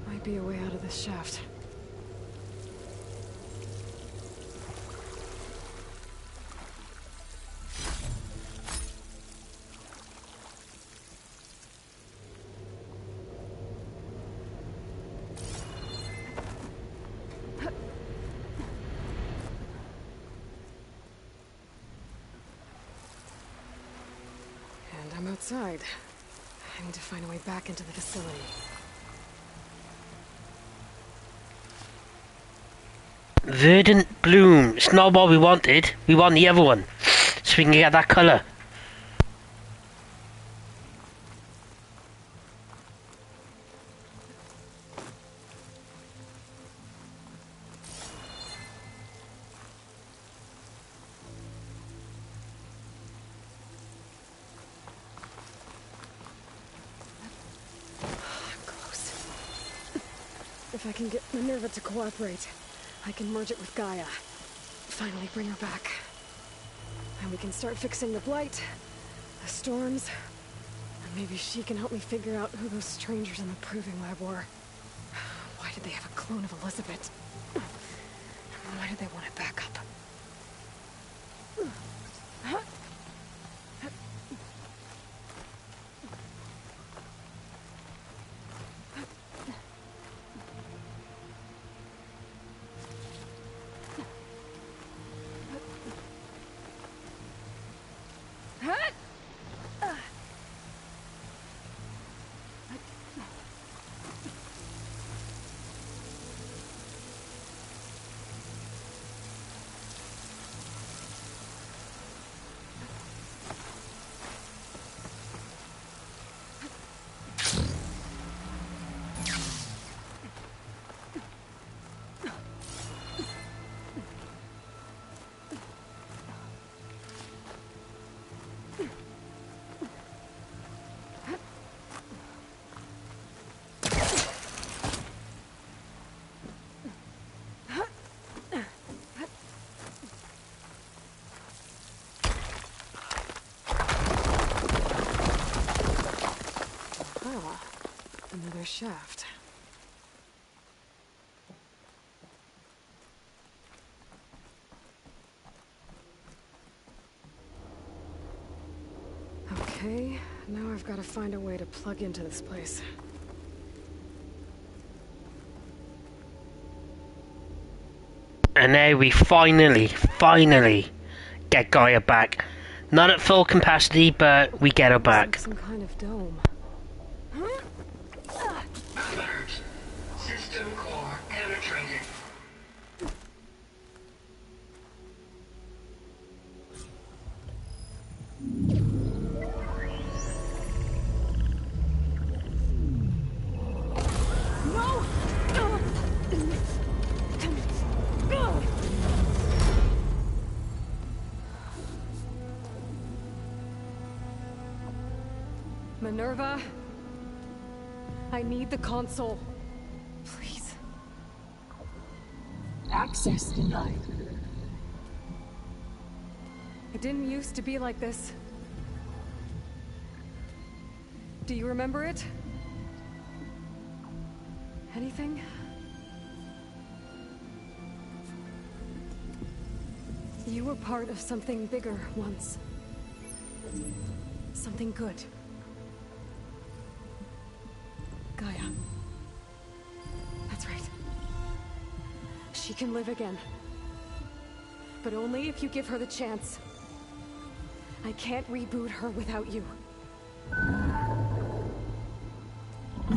Might be a way out of this shaft. I'm outside. I need to find a way back into the facility. Verdant bloom. It's not what we wanted. We want the other one. So we can get that colour. If I can get Minerva to cooperate, I can merge it with Gaia. Finally bring her back. And we can start fixing the Blight, the storms, and maybe she can help me figure out who those strangers in the Proving Lab were. Why did they have a clone of Elizabeth? Why did they want it back up? shaft. Okay, now I've got to find a way to plug into this place. And now we finally get Gaia back. Not at full capacity, but we get her back. Some kind of dome. Alert. System core penetrated. Minerva, I need the console. Please. Access denied. It didn't used to be like this. Do you remember it? Anything? You were part of something bigger once. Something good. Gaia. That's right. She can live again. But only if you give her the chance. I can't reboot her without you.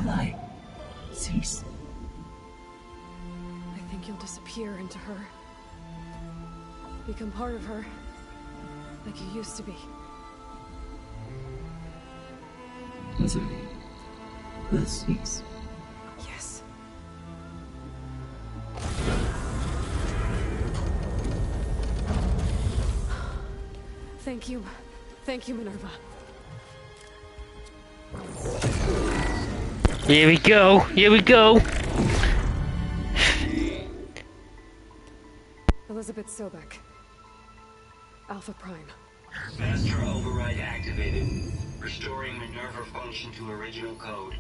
Light. Cease. I think you'll disappear into her. Become part of her. Like you used to be. Misery. Will cease. Yes. Thank you. Thank you, Minerva. Here we go. Here we go. Elizabeth Sobek. Alpha Prime. Master override activated. Restoring Minerva function to original code.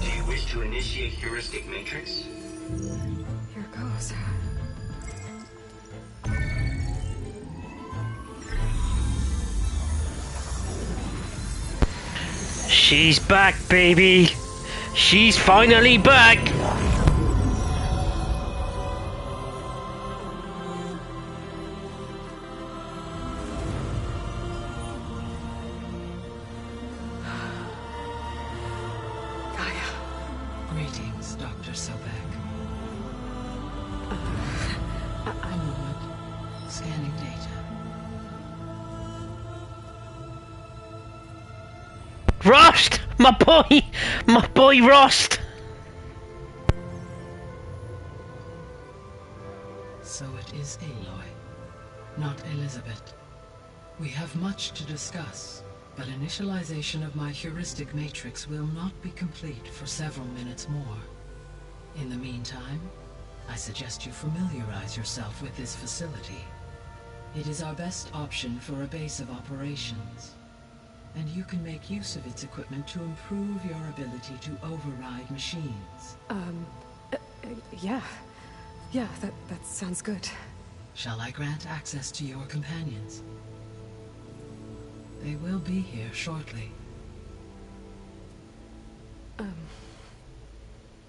Do you wish to initiate heuristic matrix? Here goes. She's back, baby. She's finally back. Greetings, Dr. Sobek. A moment. Scanning data. Rost! My boy Rost! So it is Aloy, not Elizabeth. We have much to discuss, but initialization of my heuristic matrix will not be complete for several minutes more. In the meantime, I suggest you familiarize yourself with this facility. It is our best option for a base of operations, and you can make use of its equipment to improve your ability to override machines. Yeah. Yeah, that sounds good. Shall I grant access to your companions? They will be here shortly.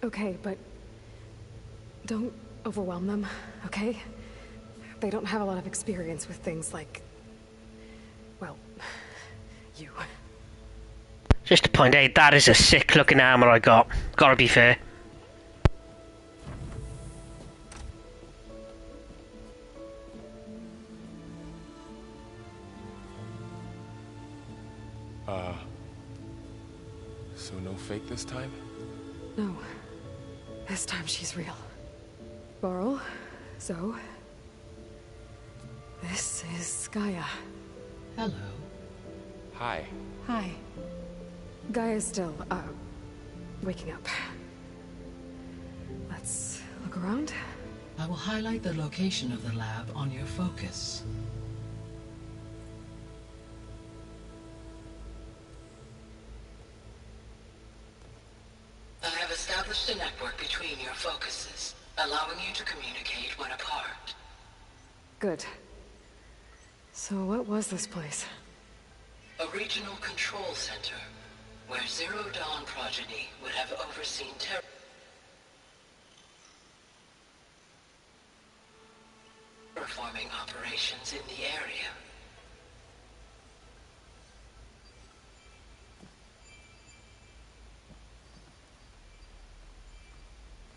Okay, but don't overwhelm them, okay? They don't have a lot of experience with things like, well, you. Just to point out, that is a sick looking armor I got. Gotta be fair. So no fake this time? No. This time she's real. Varl, Zoe. This is Gaia. Hello. Hi. Hi. Gaia's still, waking up. Let's look around. I will highlight the location of the lab on your focus. established a network between your focuses, allowing you to communicate when apart. Good. So what was this place? A regional control center, where Zero Dawn progeny would have overseen terraforming operations in the area.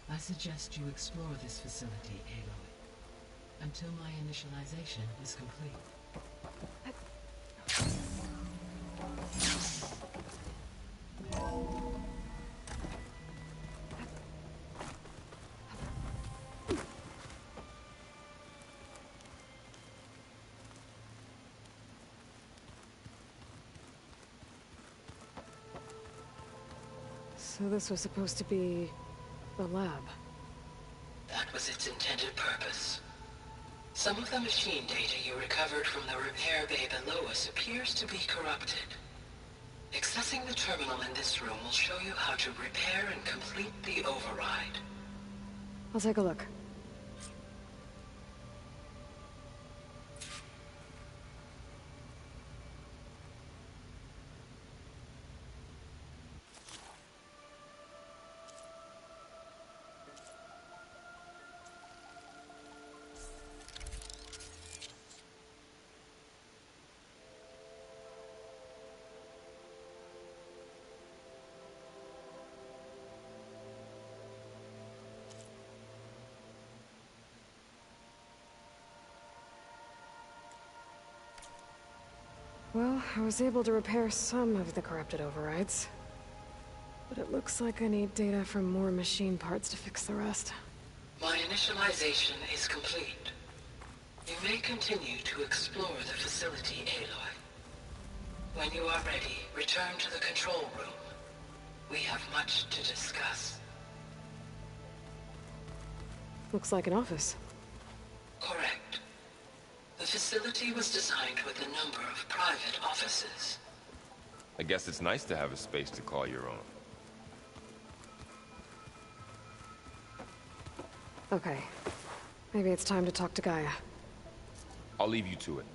I suggest you explore this facility, Aloy, until my initialization is complete. So this was supposed to be the lab. That was its intended purpose. Some of the machine data you recovered from the repair bay below us appears to be corrupted. Accessing the terminal in this room will show you how to repair and complete the override. I'll take a look. Well, I was able to repair some of the corrupted overrides. But it looks like I need data from more machine parts to fix the rest. My initialization is complete. You may continue to explore the facility, Aloy. When you are ready, return to the control room. We have much to discuss. Looks like an office. Correct. The facility was designed with a number of private offices. I guess it's nice to have a space to call your own. Okay. Maybe it's time to talk to Gaia. I'll leave you to it.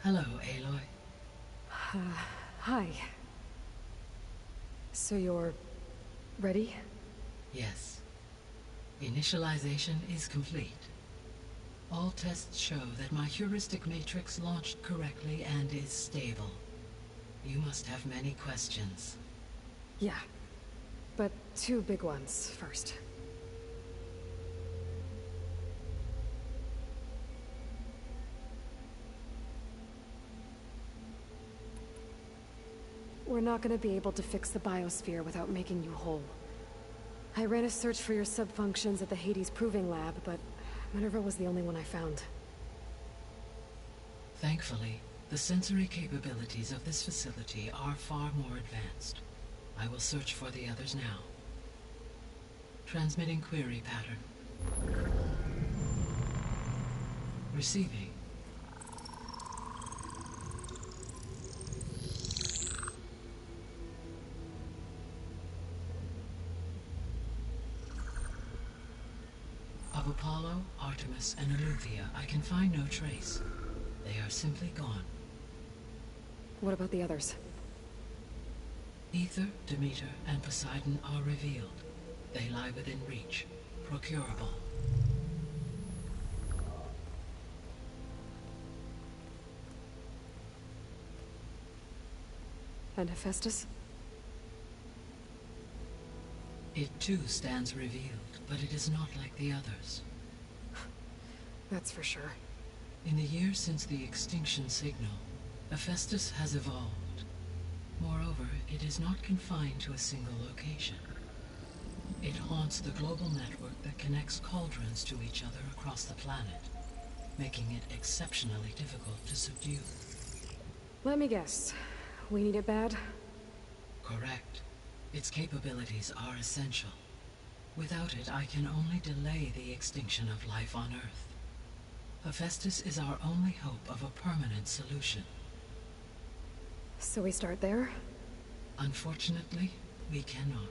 Hello, Aloy. Hi. So you're ready? Yes. Initialization is complete. All tests show that my heuristic matrix launched correctly and is stable. You must have many questions. Yeah. But two big ones first. We're not gonna be able to fix the biosphere without making you whole. I ran a search for your subfunctions at the Hades Proving Lab, but Minerva was the only one I found. Thankfully, the sensory capabilities of this facility are far more advanced. I will search for the others now. Transmitting query pattern. Receiving. Of Apollo, Artemis, and Eleuthia, I can find no trace. They are simply gone. What about the others? Ether, Demeter, and Poseidon are revealed. They lie within reach, procurable. And Hephaestus? It too stands revealed, but it is not like the others. That's for sure. In the years since the extinction signal, Hephaestus has evolved. Moreover, it is not confined to a single location. It haunts the global network that connects cauldrons to each other across the planet, making it exceptionally difficult to subdue. Let me guess. We need it bad? Correct. Its capabilities are essential. Without it, I can only delay the extinction of life on Earth. Hephaestus is our only hope of a permanent solution. So we start there? Unfortunately, we cannot.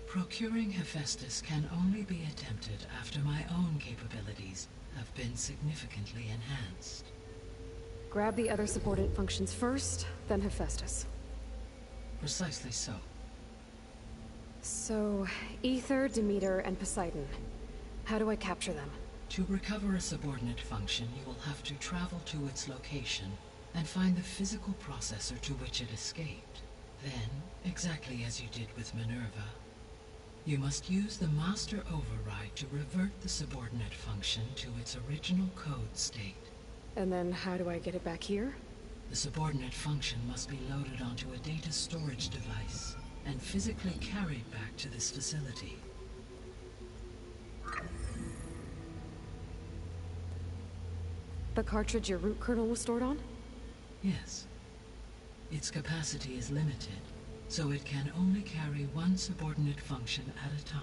Procuring Hephaestus can only be attempted after my own capabilities have been significantly enhanced. Grab the other subordinate functions first, then Hephaestus. Precisely so. So, Aether, Demeter, and Poseidon. How do I capture them? To recover a subordinate function, you will have to travel to its location and find the physical processor to which it escaped. Then, exactly as you did with Minerva, you must use the Master Override to revert the subordinate function to its original code state. And then how do I get it back here? The subordinate function must be loaded onto a data storage device and physically carried back to this facility. The cartridge your root kernel was stored on? Yes. Its capacity is limited, so it can only carry one subordinate function at a time.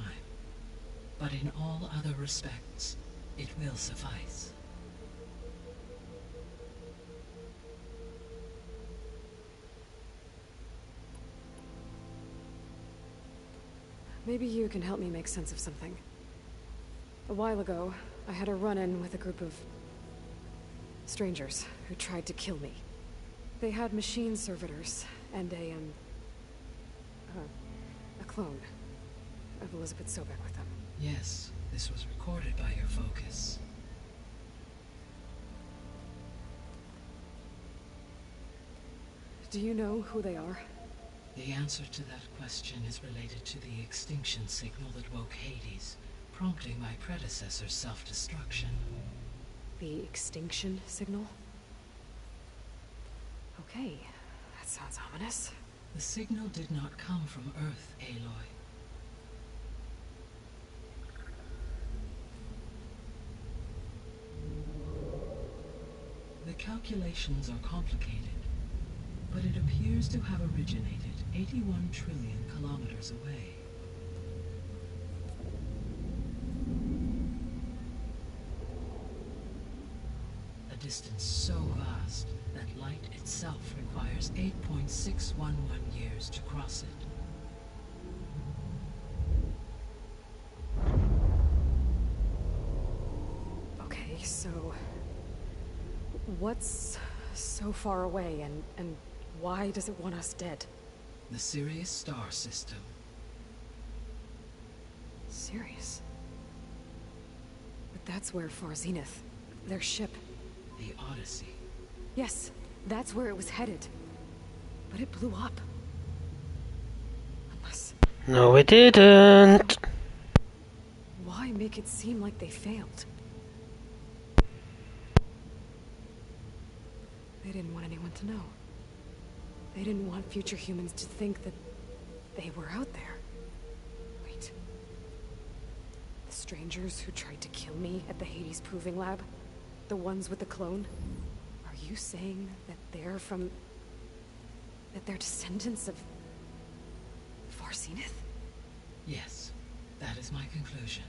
But in all other respects, it will suffice. Maybe you can help me make sense of something. A while ago, I had a run-in with a group of strangers who tried to kill me. They had machine servitors and a clone of Elizabeth Sobek with them. Yes, this was recorded by your focus. Do you know who they are? The answer to that question is related to the extinction signal that woke Hades, prompting my predecessor's self-destruction. The extinction signal? Okay, that sounds ominous. The signal did not come from Earth, Aloy. The calculations are complicated, but it appears to have originated 81 trillion kilometers away. A distance so vast that light itself requires 8.611 years to cross it. Okay, so what's so far away and why does it want us dead? The Sirius star system. Sirius? But that's where Far Zenith, their ship. The Odyssey. Yes, that's where it was headed. But it blew up. Unless... No, it didn't. Why make it seem like they failed? They didn't want anyone to know. They didn't want future humans to think that they were out there. Wait. The strangers who tried to kill me at the Hades Proving Lab? The ones with the clone? Are you saying that they're from... that they're descendants of... Far Zenith? Yes, that is my conclusion.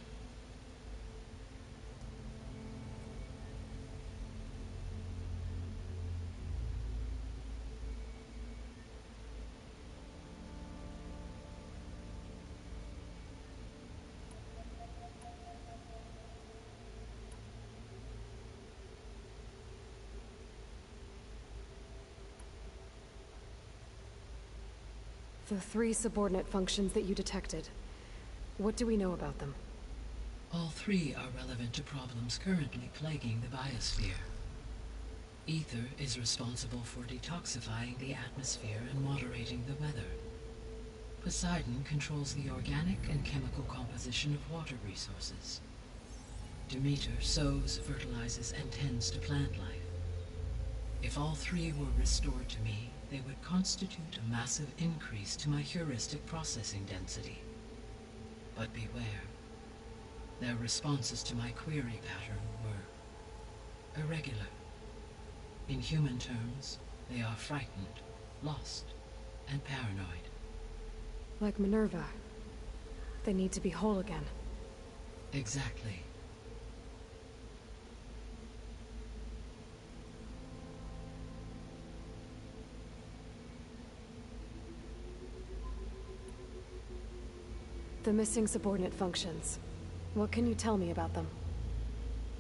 The 3 subordinate functions that you detected. What do we know about them? All 3 are relevant to problems currently plaguing the biosphere. Aether is responsible for detoxifying the atmosphere and moderating the weather. Poseidon controls the organic and chemical composition of water resources. Demeter sows, fertilizes, and tends to plant life. If all 3 were restored to me, they would constitute a massive increase to my heuristic processing density. But beware. Their responses to my query pattern were irregular. In human terms, they are frightened, lost, and paranoid. Like Minerva. They need to be whole again. Exactly. The missing subordinate functions. What can you tell me about them?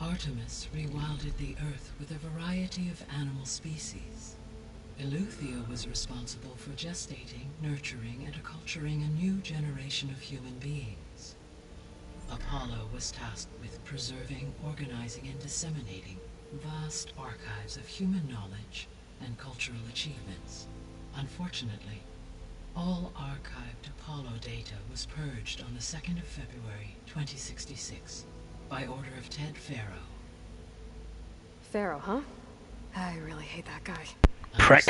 Artemis rewilded the Earth with a variety of animal species. Eleuthia was responsible for gestating, nurturing, and acculturating a new generation of human beings. Apollo was tasked with preserving, organizing, and disseminating vast archives of human knowledge and cultural achievements. Unfortunately, all archived Apollo data was purged on the 2nd of February, 2066, by order of Ted Faro. Faro, huh? I really hate that guy. Prick.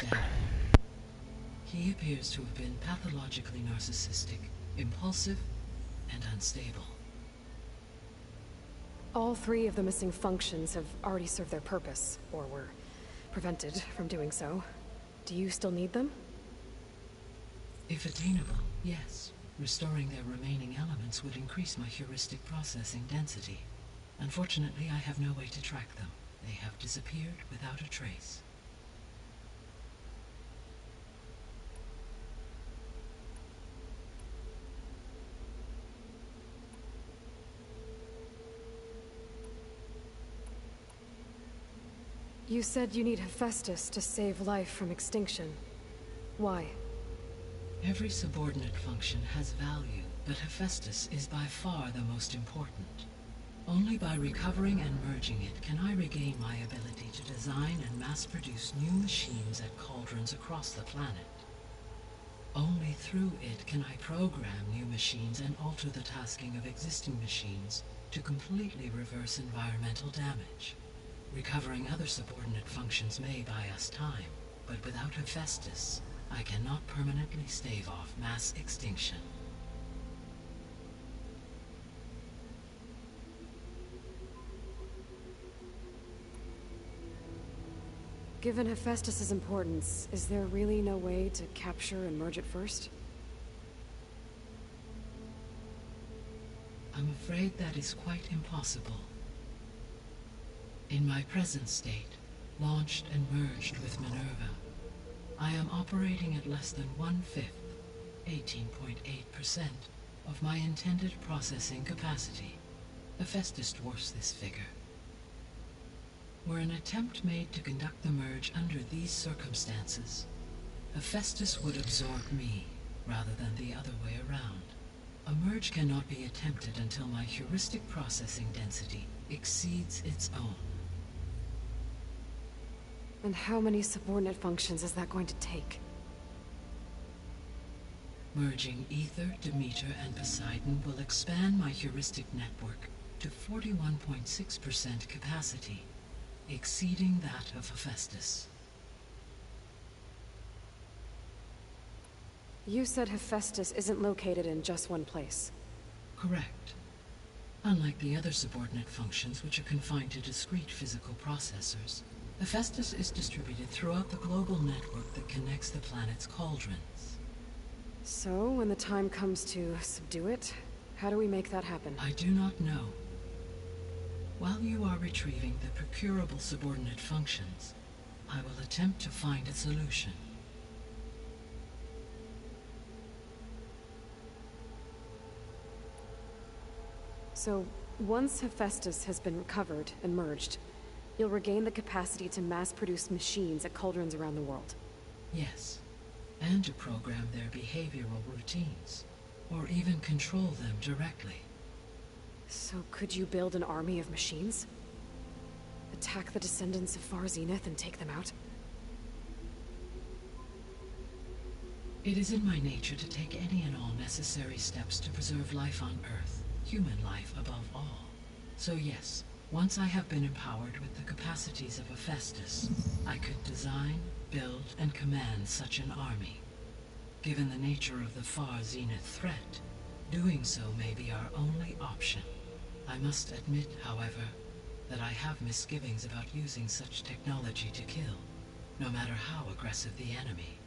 He appears to have been pathologically narcissistic, impulsive, and unstable. All 3 of the missing functions have already served their purpose, or were prevented from doing so. Do you still need them? If attainable, yes. Restoring their remaining elements would increase my heuristic processing density. Unfortunately, I have no way to track them. They have disappeared without a trace. You said you need Hephaestus to save life from extinction. Why? Every subordinate function has value, but Hephaestus is by far the most important. Only by recovering and merging it can I regain my ability to design and mass-produce new machines at cauldrons across the planet. Only through it can I program new machines and alter the tasking of existing machines to completely reverse environmental damage. Recovering other subordinate functions may buy us time, but without Hephaestus, I cannot permanently stave off mass extinction. Given Hephaestus's importance, is there really no way to capture and merge it first? I'm afraid that is quite impossible. In my present state, launched and merged with Minerva, I am operating at less than 1/5, 18.8%, of my intended processing capacity. Hephaestus dwarfs this figure. Were an attempt made to conduct the merge under these circumstances, Hephaestus would absorb me, rather than the other way around. A merge cannot be attempted until my heuristic processing density exceeds its own. And how many subordinate functions is that going to take? Merging Ether, Demeter, and Poseidon will expand my heuristic network to 41.6% capacity, exceeding that of Hephaestus. You said Hephaestus isn't located in just one place. Correct. Unlike the other subordinate functions, which are confined to discrete physical processors, Hephaestus is distributed throughout the global network that connects the planet's cauldrons. So, when the time comes to subdue it, how do we make that happen? I do not know. While you are retrieving the procurable subordinate functions, I will attempt to find a solution. So, once Hephaestus has been recovered and merged, you'll regain the capacity to mass-produce machines at cauldrons around the world. Yes, and to program their behavioral routines, or even control them directly. So could you build an army of machines? Attack the descendants of Far Zenith and take them out? It is in my nature to take any and all necessary steps to preserve life on Earth, human life above all. So yes, once I have been empowered with the capacities of Hephaestus, I could design, build, and command such an army. Given the nature of the Far Zenith threat, doing so may be our only option. I must admit, however, that I have misgivings about using such technology to kill, no matter how aggressive the enemy.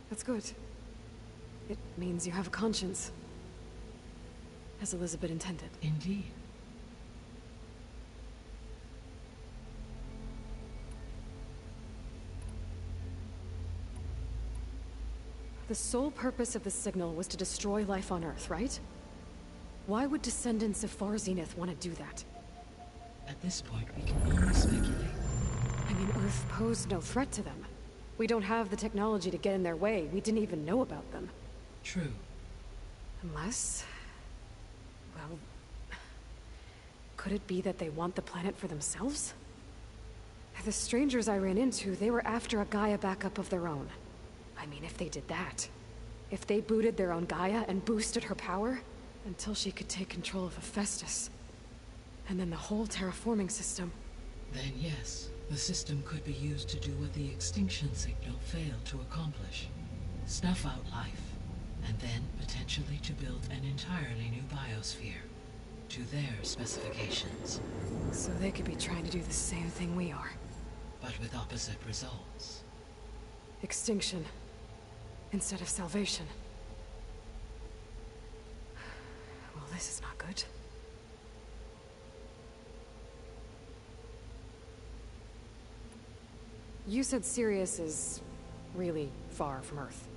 That's good. It means you have a conscience. As Elizabeth intended. Indeed. The sole purpose of the signal was to destroy life on Earth, right? Why would descendants of Far Zenith want to do that? At this point, we can only speculate. I mean, Earth posed no threat to them. We don't have the technology to get in their way. We didn't even know about them. True. Unless... well... could it be that they want the planet for themselves? The strangers I ran into, they were after a Gaia backup of their own. I mean, if they did that... if they booted their own Gaia and boosted her power... until she could take control of Hephaestus. And then the whole terraforming system. Then yes, the system could be used to do what the extinction signal failed to accomplish. Snuff out life, and then potentially to build an entirely new biosphere. To their specifications. So they could be trying to do the same thing we are. But with opposite results. Extinction. Instead of salvation. Well, this is not good. You said Sirius is really far from Earth.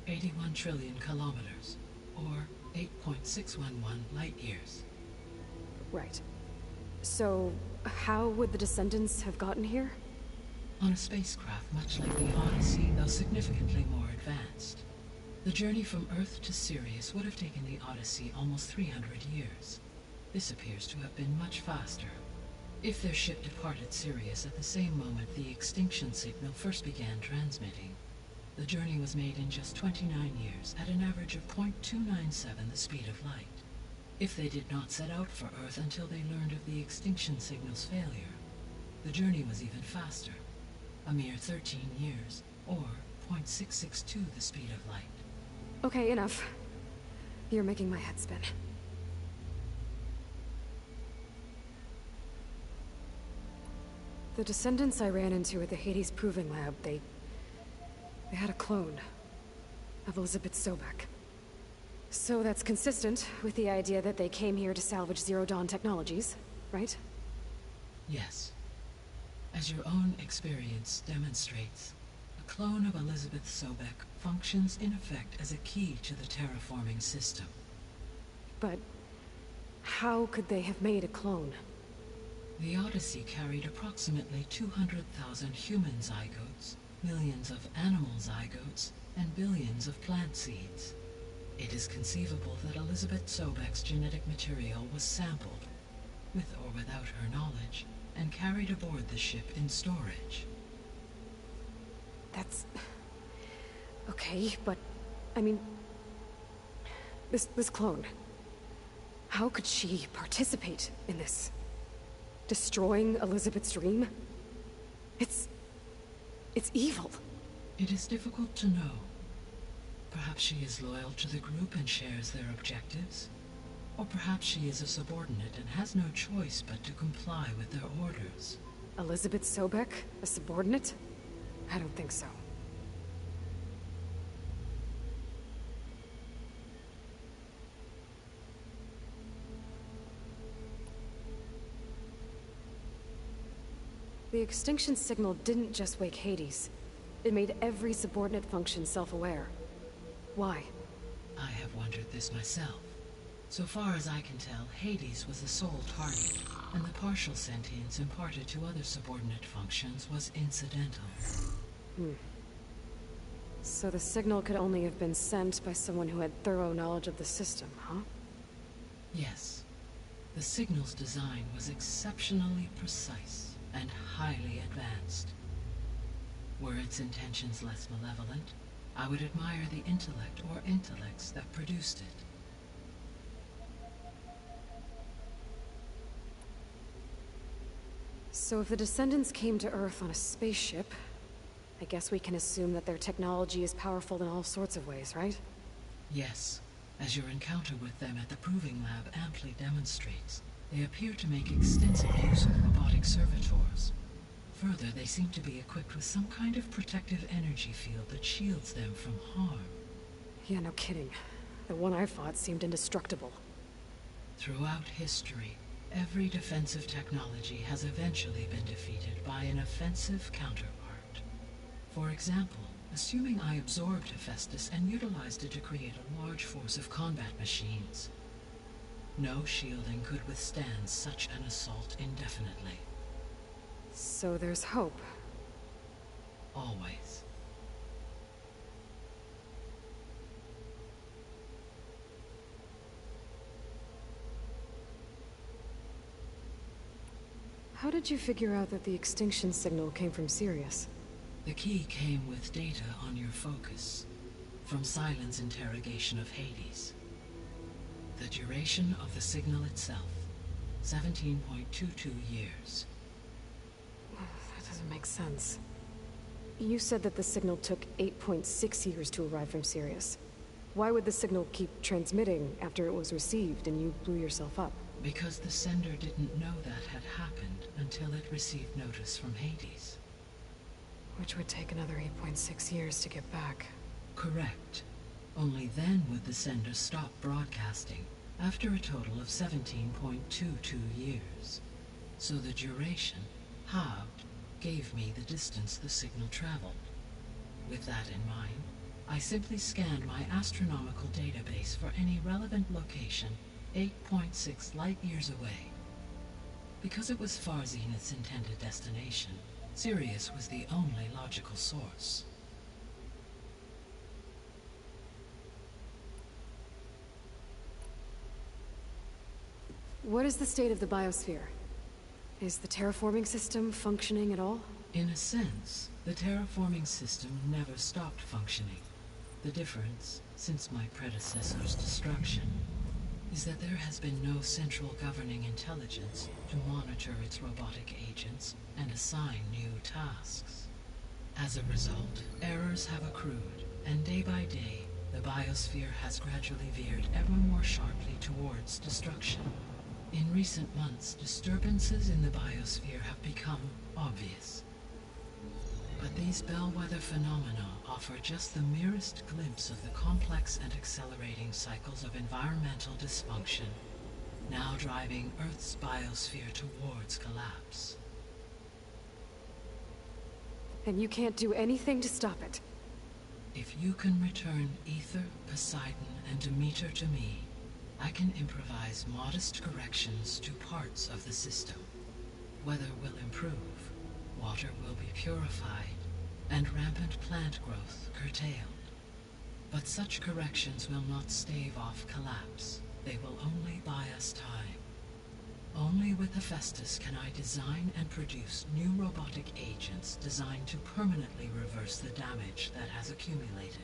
81 trillion kilometers, or 8.611 light years. Right. So, how would the Descendants have gotten here? On a spacecraft much like the Odyssey, though significantly more advanced. The journey from Earth to Sirius would have taken the Odyssey almost 300 years. This appears to have been much faster. If their ship departed Sirius at the same moment the extinction signal first began transmitting, the journey was made in just 29 years at an average of 0.297 the speed of light. If they did not set out for Earth until they learned of the extinction signal's failure, the journey was even faster, a mere 13 years, or 0.662 the speed of light. Okay, enough. You're making my head spin. The Descendants I ran into at the Hades Proving Lab, they had a clone of Elizabeth Sobek. So that's consistent with the idea that they came here to salvage Zero Dawn technologies, right? Yes. As your own experience demonstrates, a clone of Elizabeth Sobek functions in effect as a key to the terraforming system. But how could they have made a clone? The Odyssey carried approximately 200,000 human zygotes, millions of animal zygotes, and billions of plant seeds. It is conceivable that Elizabeth Sobek's genetic material was sampled, with or without her knowledge, and carried aboard the ship in storage. That's... okay, but... I mean... This clone... how could she participate in this? Destroying Elizabeth's dream? It's evil. It is difficult to know. Perhaps she is loyal to the group and shares their objectives. Or perhaps she is a subordinate and has no choice but to comply with their orders. Elizabeth Sobek? A subordinate? I don't think so. The extinction signal didn't just wake Hades. It made every subordinate function self-aware. Why? I have wondered this myself. So far as I can tell, Hades was the sole target, and the partial sentience imparted to other subordinate functions was incidental. So the signal could only have been sent by someone who had thorough knowledge of the system, huh? Yes. The signal's design was exceptionally precise and highly advanced. Were its intentions less malevolent, I would admire the intellect or intellects that produced it. So if the Descendants came to Earth on a spaceship, I guess we can assume that their technology is powerful in all sorts of ways, right? Yes, as your encounter with them at the Proving Lab amply demonstrates, they appear to make extensive use of robotic servitors. Further, they seem to be equipped with some kind of protective energy field that shields them from harm. Yeah, no kidding. The one I fought seemed indestructible. Throughout history, every defensive technology has eventually been defeated by an offensive counterpart. For example, assuming I absorbed Hephaestus and utilized it to create a large force of combat machines. No shielding could withstand such an assault indefinitely. So there's hope. Always. How did you figure out that the extinction signal came from Sirius? The key came with data on your focus, from Silent's interrogation of Hades. The duration of the signal itself, 17.22 years. That doesn't make sense. You said that the signal took 8.6 years to arrive from Sirius. Why would the signal keep transmitting after it was received and you blew yourself up? Because the sender didn't know that had happened until it received notice from Hades. Which would take another 8.6 years to get back. Correct. Only then would the sender stop broadcasting, after a total of 17.22 years. So the duration, halved, gave me the distance the signal traveled. With that in mind, I simply scanned my astronomical database for any relevant location 8.6 light-years away. Because it was Far Zenith's intended destination, Sirius was the only logical source. What is the state of the biosphere? Is the terraforming system functioning at all? In a sense, the terraforming system never stopped functioning. The difference, since my predecessor's destruction, is that there has been no central governing intelligence to monitor its robotic agents and assign new tasks. As a result, errors have accrued, and day by day, the biosphere has gradually veered ever more sharply towards destruction. In recent months, disturbances in the biosphere have become obvious. But these bellwether phenomena offer just the merest glimpse of the complex and accelerating cycles of environmental dysfunction, now driving Earth's biosphere towards collapse. And you can't do anything to stop it? If you can return Aether, Poseidon, and Demeter to me, I can improvise modest corrections to parts of the system. Weather will improve, water will be purified, and rampant plant growth curtailed. But such corrections will not stave off collapse. They will only buy us time. Only with Hephaestus can I design and produce new robotic agents designed to permanently reverse the damage that has accumulated.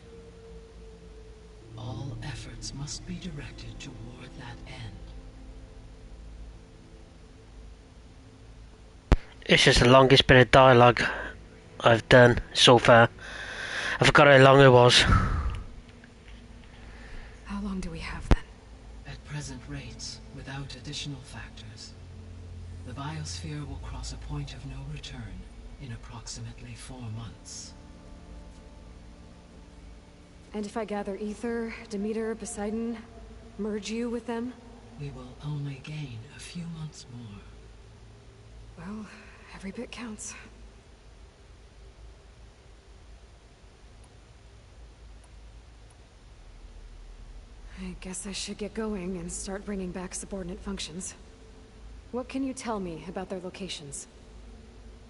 All efforts must be directed toward that end. This is the longest bit of dialogue I've done so far. I forgot how long it was. How long do we have then? At present rates, without additional factors, the biosphere will cross a point of no return in approximately 4 months. And if I gather Aether, Demeter, Poseidon, merge you with them? We will only gain a few months more. Well, every bit counts. I guess I should get going and start bringing back subordinate functions. What can you tell me about their locations?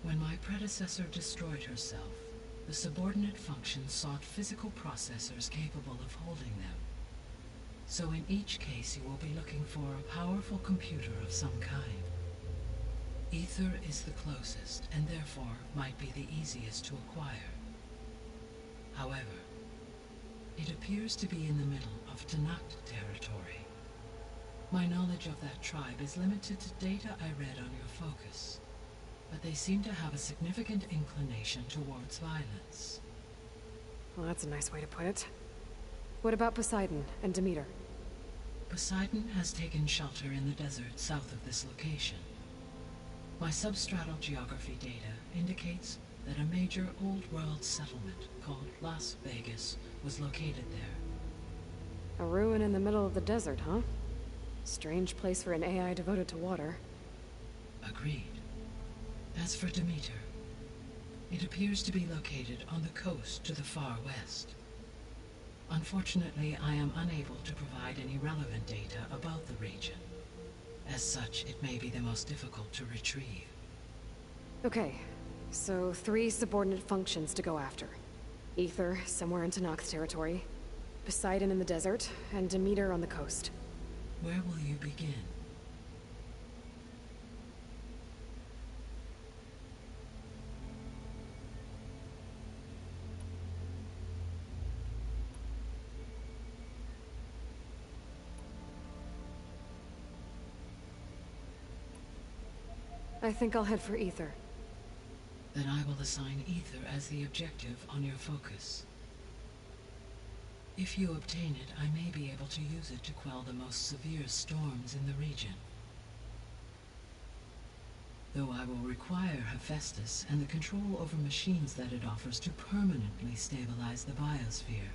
When my predecessor destroyed herself, the subordinate functions sought physical processors capable of holding them. So in each case you will be looking for a powerful computer of some kind. Aether is the closest, and therefore might be the easiest to acquire. However, it appears to be in the middle of Tenakth territory. My knowledge of that tribe is limited to data I read on your focus, but they seem to have a significant inclination towards violence. Well, that's a nice way to put it. What about Poseidon and Demeter? Poseidon has taken shelter in the desert south of this location. My substratal geography data indicates that a major old-world settlement called Las Vegas was located there, A ruin in the middle of the desert, huh? Strange place for an AI devoted to water. Agreed. As for Demeter, it appears to be located on the coast to the far west. Unfortunately, I am unable to provide any relevant data about the region. As such, it may be the most difficult to retrieve. Okay, so 3 subordinate functions to go after. Aether, somewhere in Tenakth's territory. Poseidon in the desert, and Demeter on the coast. Where will you begin? I think I'll head for Aether. Then I will assign Aether as the objective on your focus. If you obtain it, I may be able to use it to quell the most severe storms in the region. Though I will require Hephaestus and the control over machines that it offers to permanently stabilize the biosphere.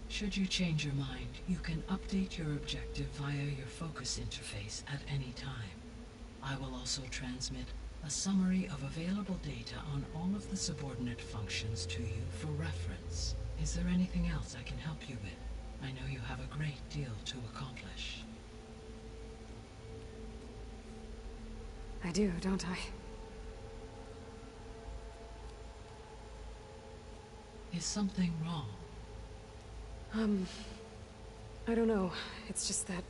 Should you change your mind, you can update your objective via your focus interface at any time. I will also transmit a summary of available data on all of the subordinate functions to you for reference. Is there anything else I can help you with? I know you have a great deal to accomplish. I do, don't I? Is something wrong? I don't know. It's just that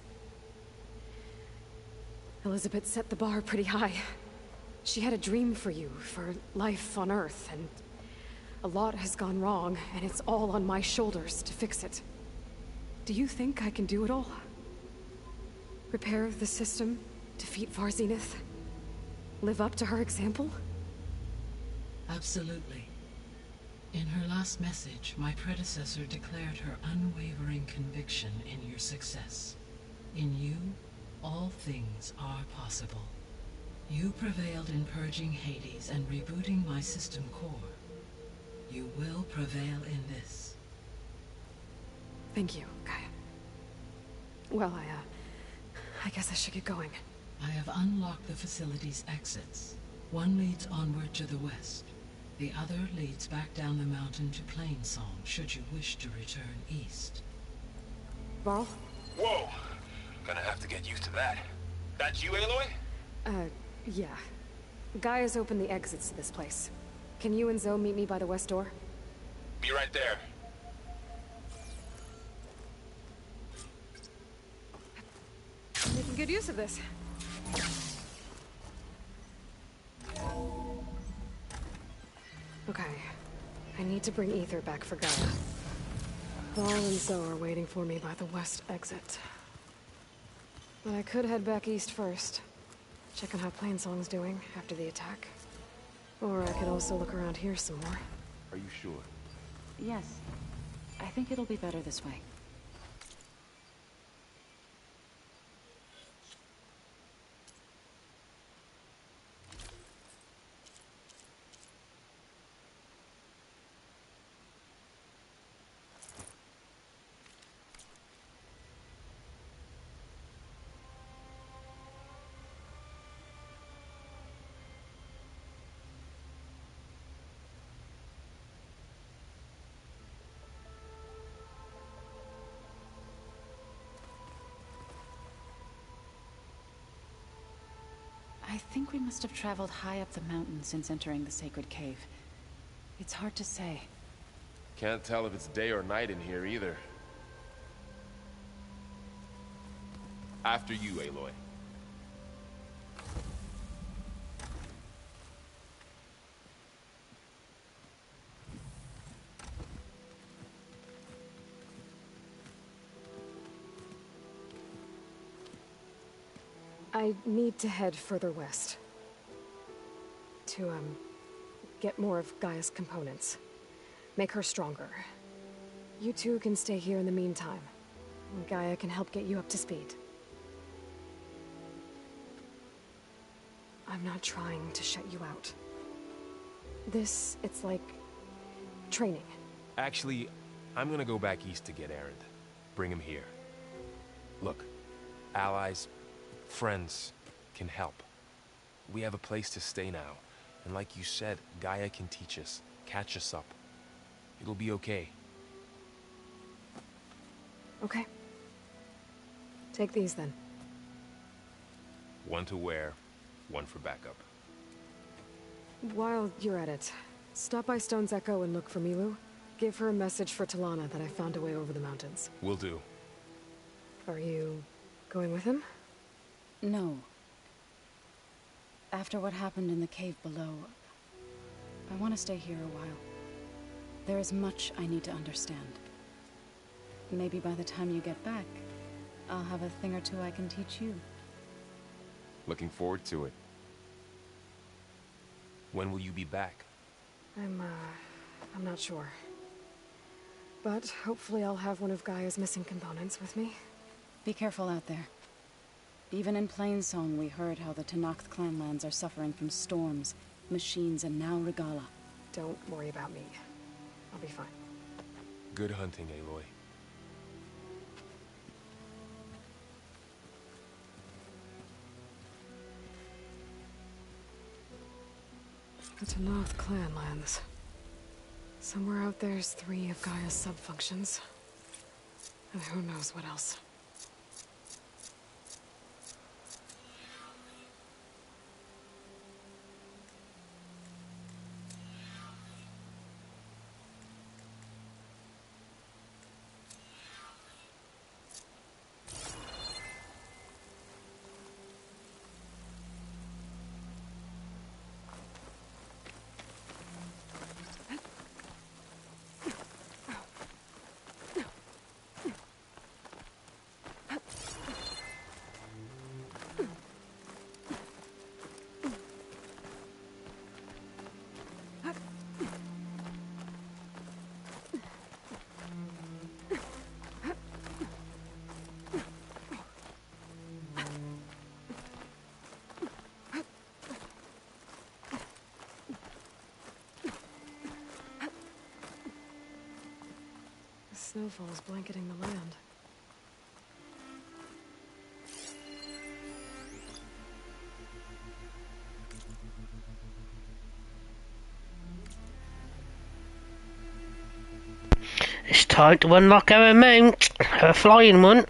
Elizabeth set the bar pretty high. She had a dream for you, for life on Earth, and a lot has gone wrong, and it's all on my shoulders to fix it. Do you think I can do it all? Repair the system, defeat Varzinith, live up to her example? Absolutely. In her last message, my predecessor declared her unwavering conviction in your success. In you, all things are possible. You prevailed in purging Hades and rebooting my system core. You will prevail in this. Thank you, Gaia. Well, I guess I should get going. I have unlocked the facility's exits. One leads onward to the west. The other leads back down the mountain to Plainsong, should you wish to return east. Varl? Whoa! Gonna have to get used to that. That's you, Aloy? Yeah. Gaia's opened the exits to this place. Can you and Zoe meet me by the west door? Be right there. Making good use of this. Okay. I need to bring Aether back for Gaia. Varl and Zoe are waiting for me by the west exit. But I could head back east first. Check on how Plainsong's doing after the attack. Or I could also look around here some more. Are you sure? Yes. I think it'll be better this way. I think we must have traveled high up the mountain since entering the sacred cave. It's hard to say. Can't tell if it's day or night in here either. After you, Aloy. I need to head further west. To, get more of Gaia's components. Make her stronger. You two can stay here in the meantime. And Gaia can help get you up to speed. I'm not trying to shut you out. It's like training. Actually, I'm gonna go back east to get Erend. Bring him here. Look, allies, friends can help. We have a place to stay now. And like you said, Gaia can teach us, catch us up. It'll be okay. Okay. Take these then. One to wear, one for backup. While you're at it, stop by Stone's Echo and look for Milu. Give her a message for Talana that I found a way over the mountains. Will do. Are you going with him? No. After what happened in the cave below, I want to stay here a while. There is much I need to understand. Maybe by the time you get back, I'll have a thing or two I can teach you. Looking forward to it. When will you be back? I'm not sure. But hopefully I'll have one of Gaia's missing components with me. Be careful out there. Even in Plainsong, we heard how the Tenakth clanlands are suffering from storms, machines, and now Regalla. Don't worry about me. I'll be fine. Good hunting, Aloy. The Tenakth clanlands. Somewhere out there's 3 of Gaia's sub-functions. And who knows what else. Snowfall's blanketing the land. It's time to unlock our mount, our flying one.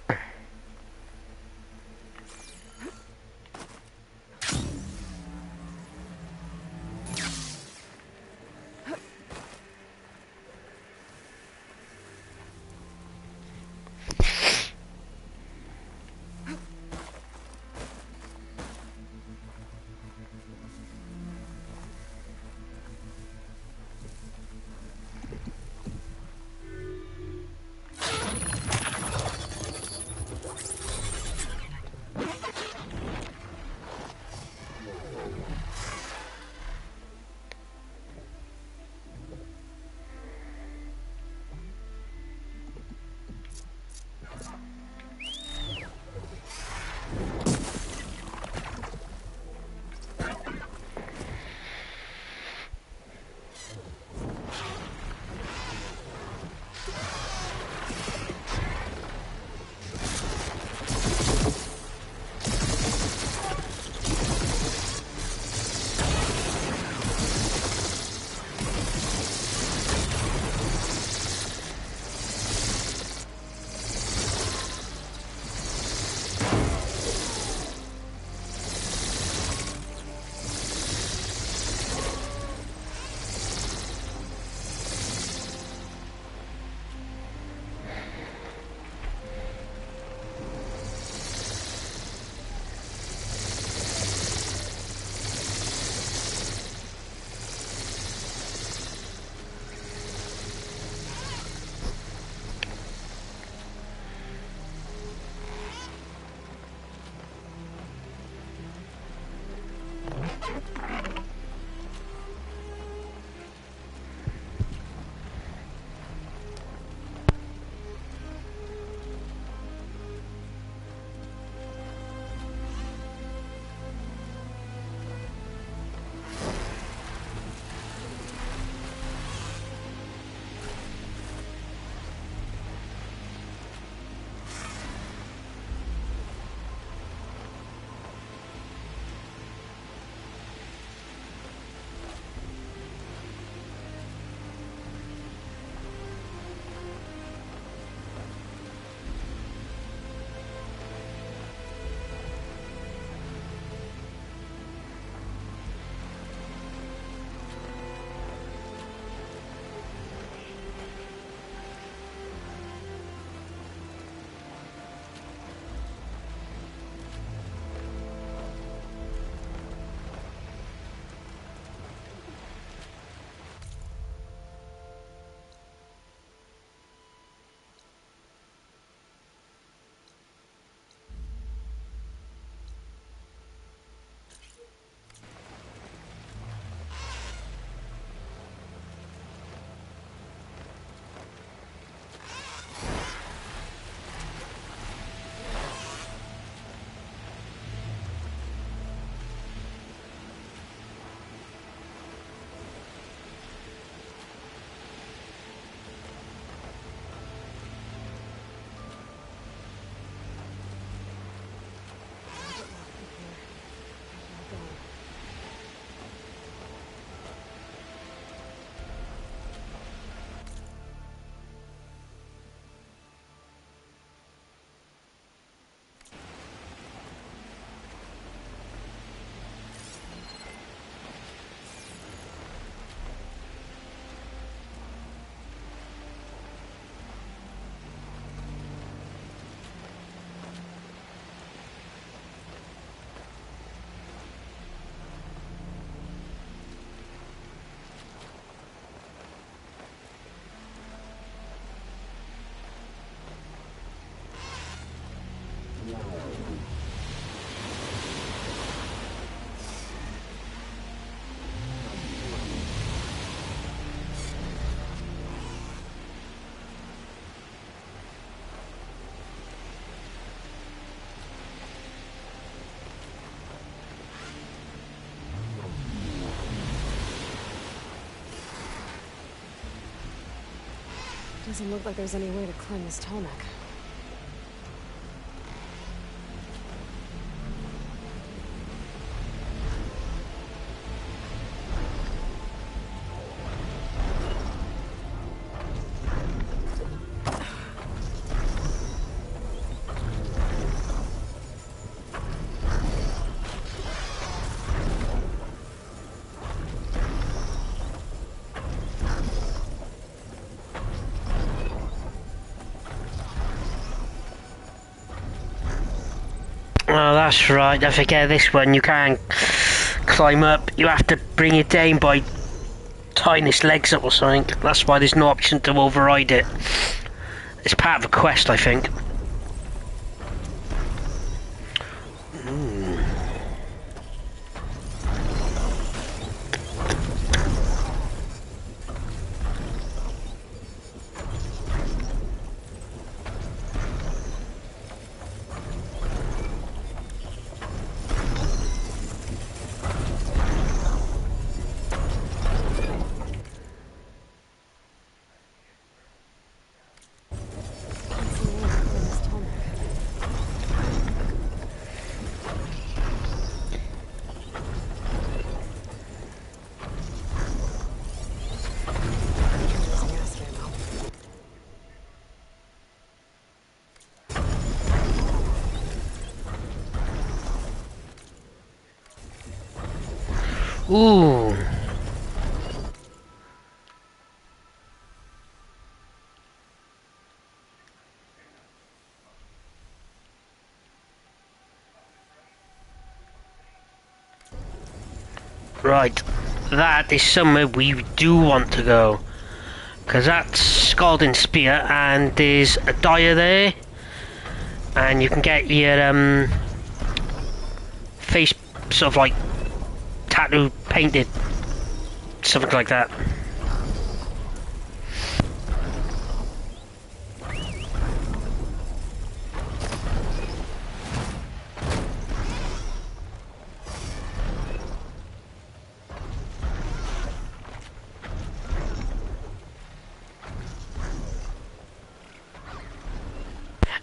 Doesn't look like there's any way to climb this tall neck. Oh, that's right. I forget this one. You can't climb up. You have to bring it down by tying its legs up or something. That's why there's no option to override it. It's part of a quest, I think. Ooh. Right, that is somewhere we do want to go. Because that's Scalding Spear and there's a dyer there. And you can get your face sort of like tattoo painted, something like that.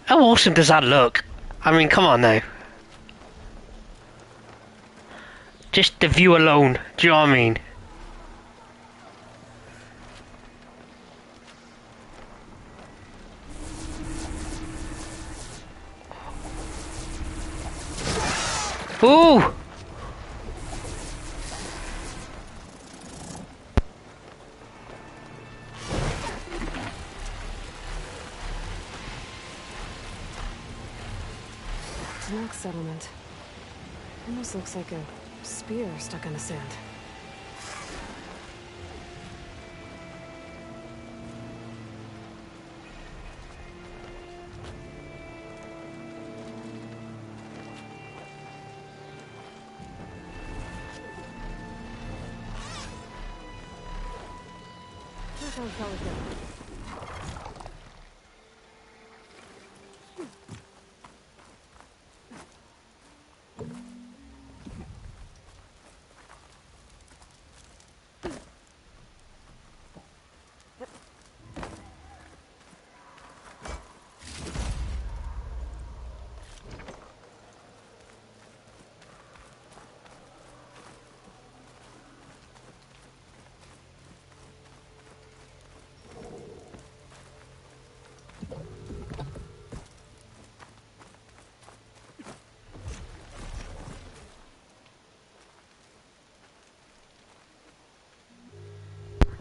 How awesome does that look? I mean, come on now. Just the view alone, do you know what I mean? Ooh! Tanakh settlement. Almost looks like a spear stuck in the sand. That sounds probably good.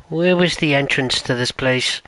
Where was the entrance to this place?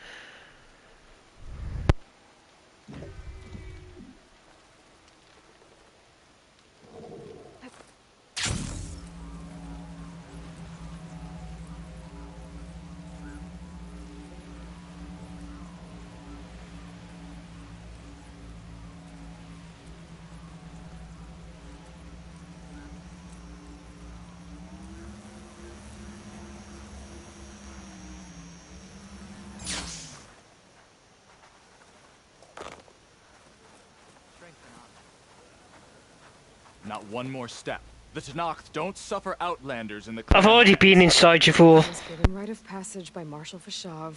Not one more step. The Tanakh don't suffer outlanders in the... I've already been inside, you fool. Given rite of passage by Marshal Fashav.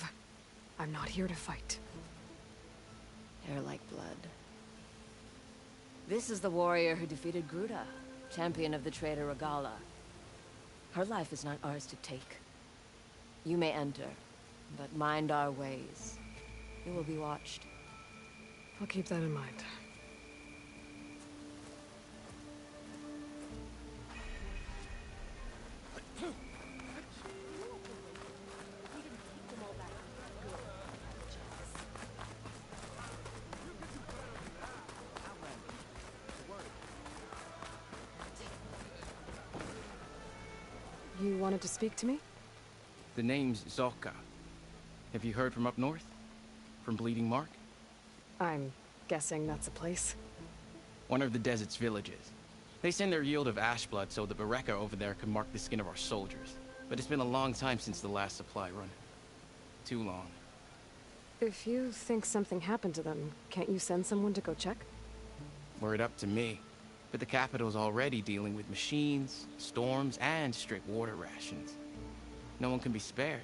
I'm not here to fight. Hair like blood. This is the warrior who defeated Gruda, champion of the traitor Regala. Her life is not ours to take. You may enter, but mind our ways. You will be watched. I'll keep that in mind. You wanted to speak to me? The name's Zolka. Have you heard from up north? From Bleeding Mark? I'm guessing that's a place. One of the desert's villages. They send their yield of ash blood so the Bereka over there can mark the skin of our soldiers. But it's been a long time since the last supply run. Too long. If you think something happened to them, can't you send someone to go check? Were it up to me. But the capital's already dealing with machines, storms, and strict water rations. No one can be spared.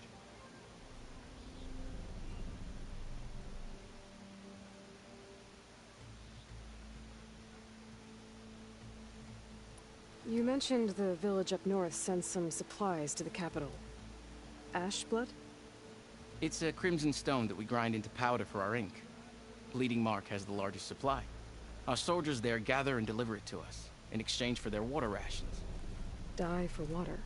You mentioned the village up north sends some supplies to the capital. Ash blood? It's a crimson stone that we grind into powder for our ink. Bleeding Mark has the largest supply. Our soldiers there gather and deliver it to us, in exchange for their water rations. Die for water.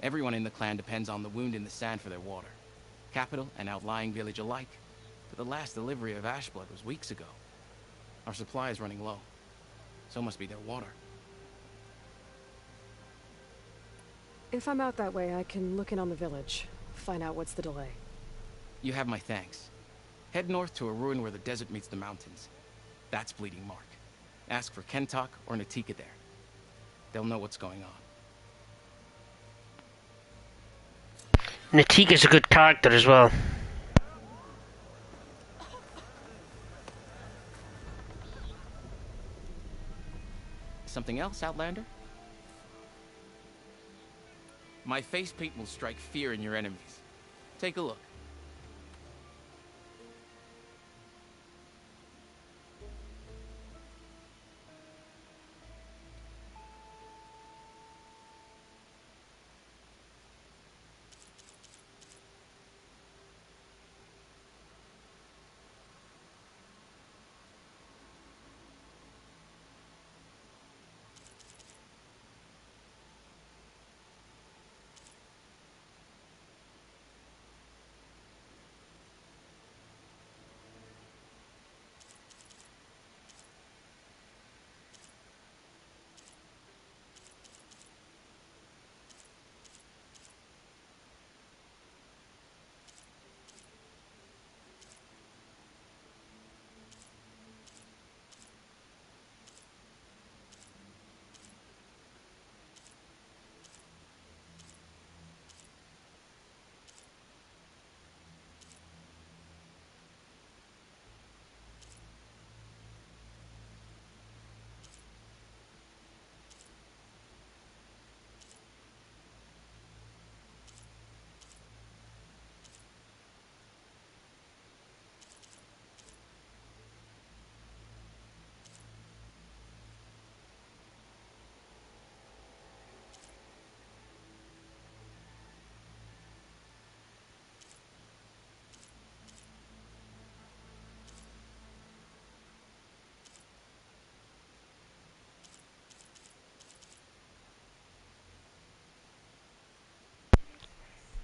Everyone in the clan depends on the wound in the sand for their water. Capital and outlying village alike. But the last delivery of ash blood was weeks ago. Our supply is running low. So must be their water. If I'm out that way, I can look in on the village. Find out what's the delay. You have my thanks. Head north to a ruin where the desert meets the mountains. That's Bleeding Mark. Ask for Kentok or Natika there. They'll know what's going on. Natika's a good character as well. Something else, Outlander? My face paint will strike fear in your enemies. Take a look.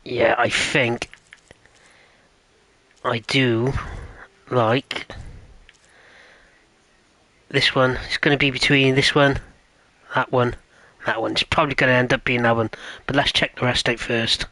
Yeah, I think I do like this one. It's going to be between this one, that one, that one. It's probably going to end up being that one. But let's check the rest out first.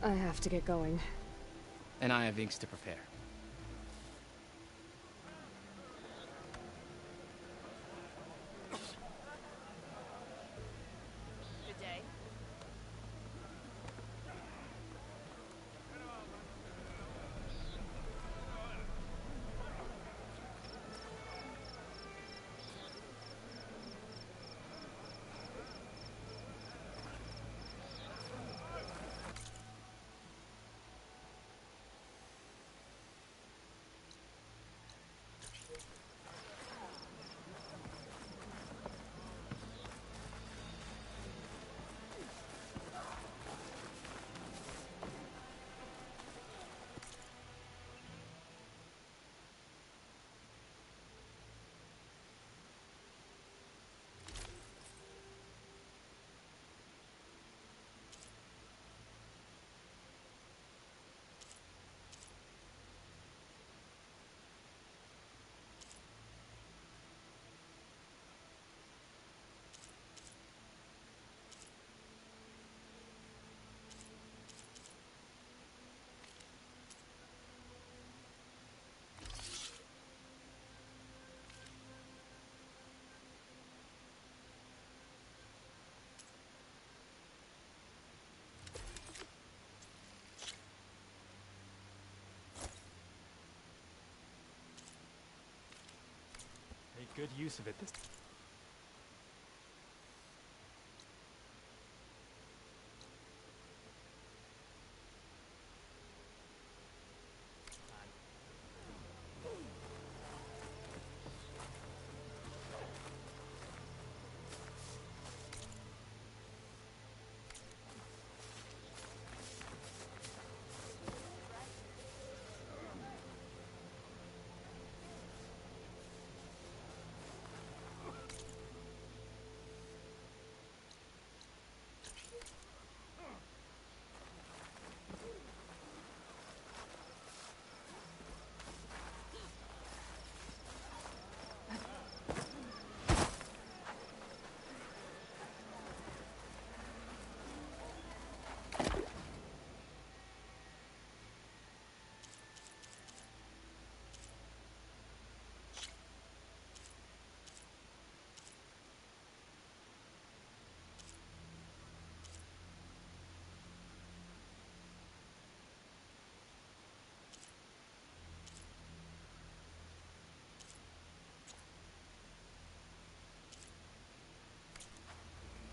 I have to get going. And I have inks to prepare. Good day. Make good use of it this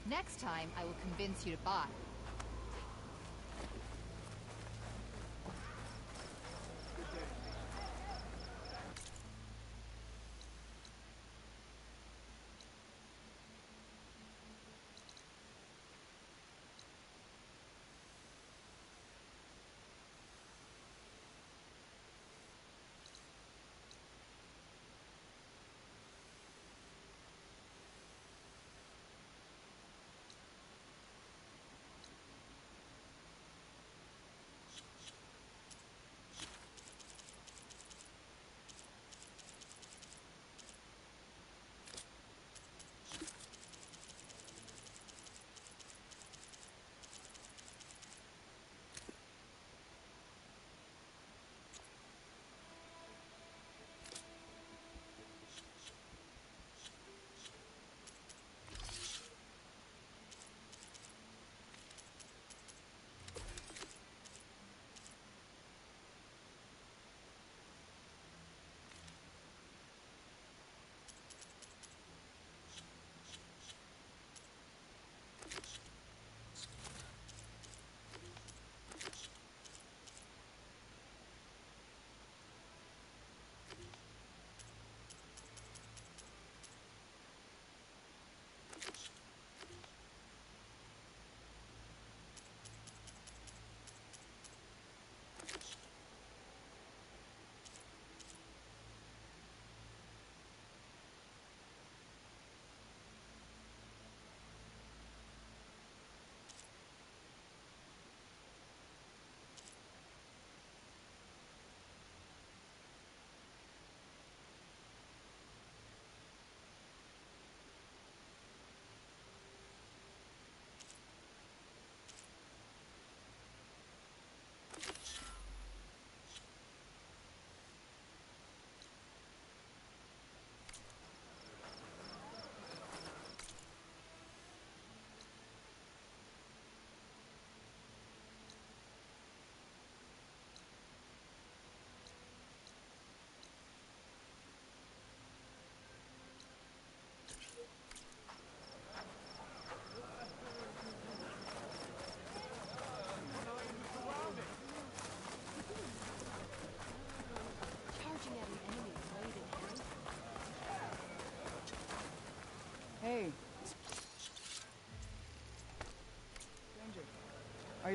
Next time, I will convince you to buy.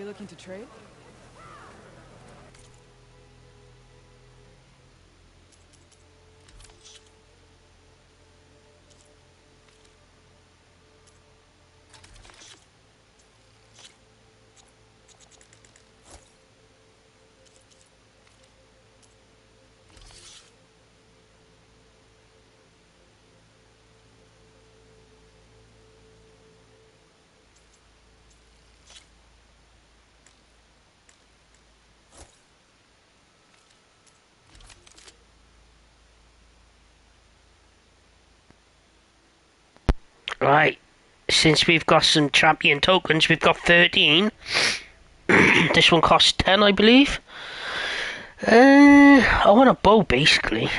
you looking to trade? Right, since we've got some champion tokens, we've got 13. This one costs 10, I believe. I want a bow, basically.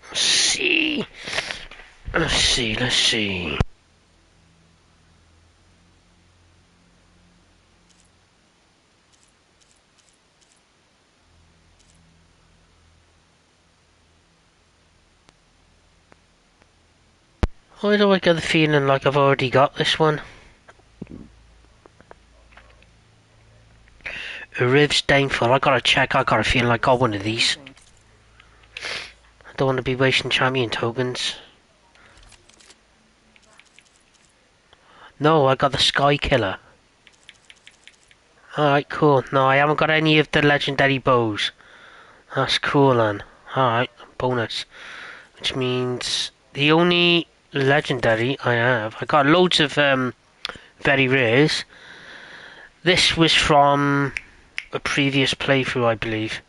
Let's see. Why do I get the feeling like I've already got this one? Riv's Downfall. I gotta check. I got a feeling I got one of these. I don't want to be wasting champion tokens. No, I got the Sky Killer. Alright, cool. No, I haven't got any of the legendary bows. That's cool, then. Alright, bonus. Which means the only legendary I got loads of very rares. This was from a previous playthrough, I believe.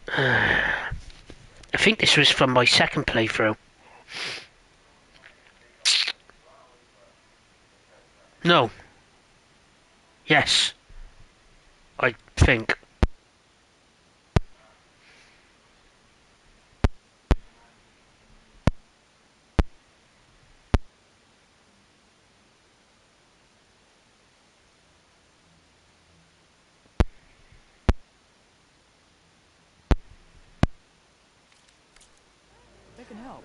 I think this was from my second playthrough. No. Yes. I think. They can help.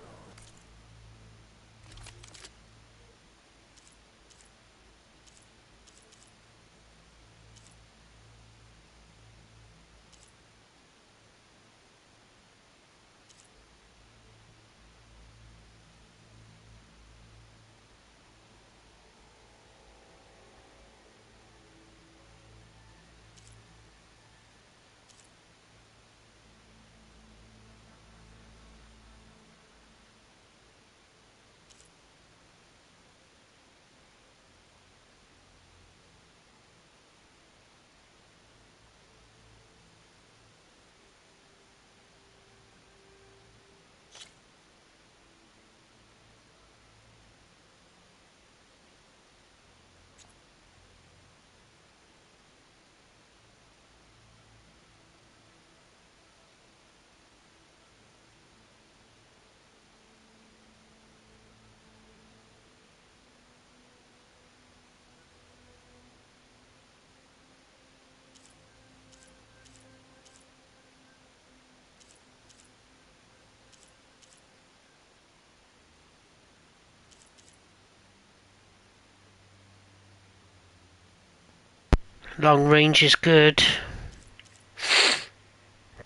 Long range is good.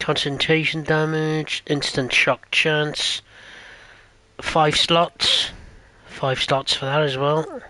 Concentration damage, instant shock chance. 5 slots. 5 slots for that as well.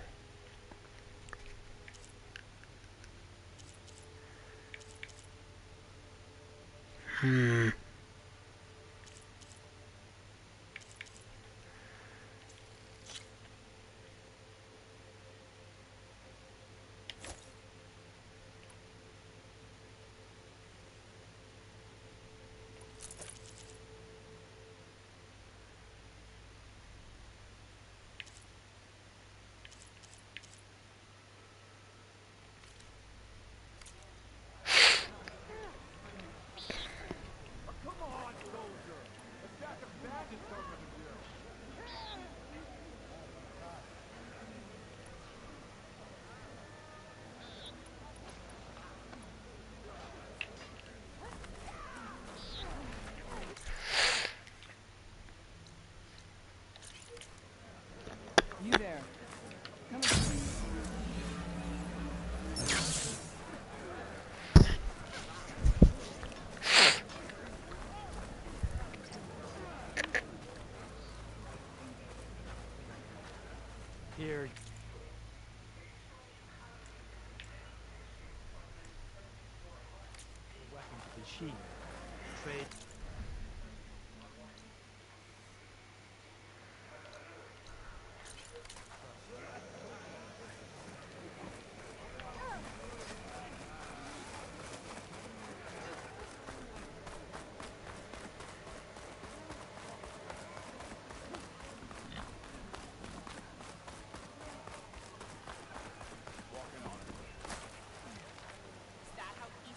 Here. Weapon to the sheep. Trade.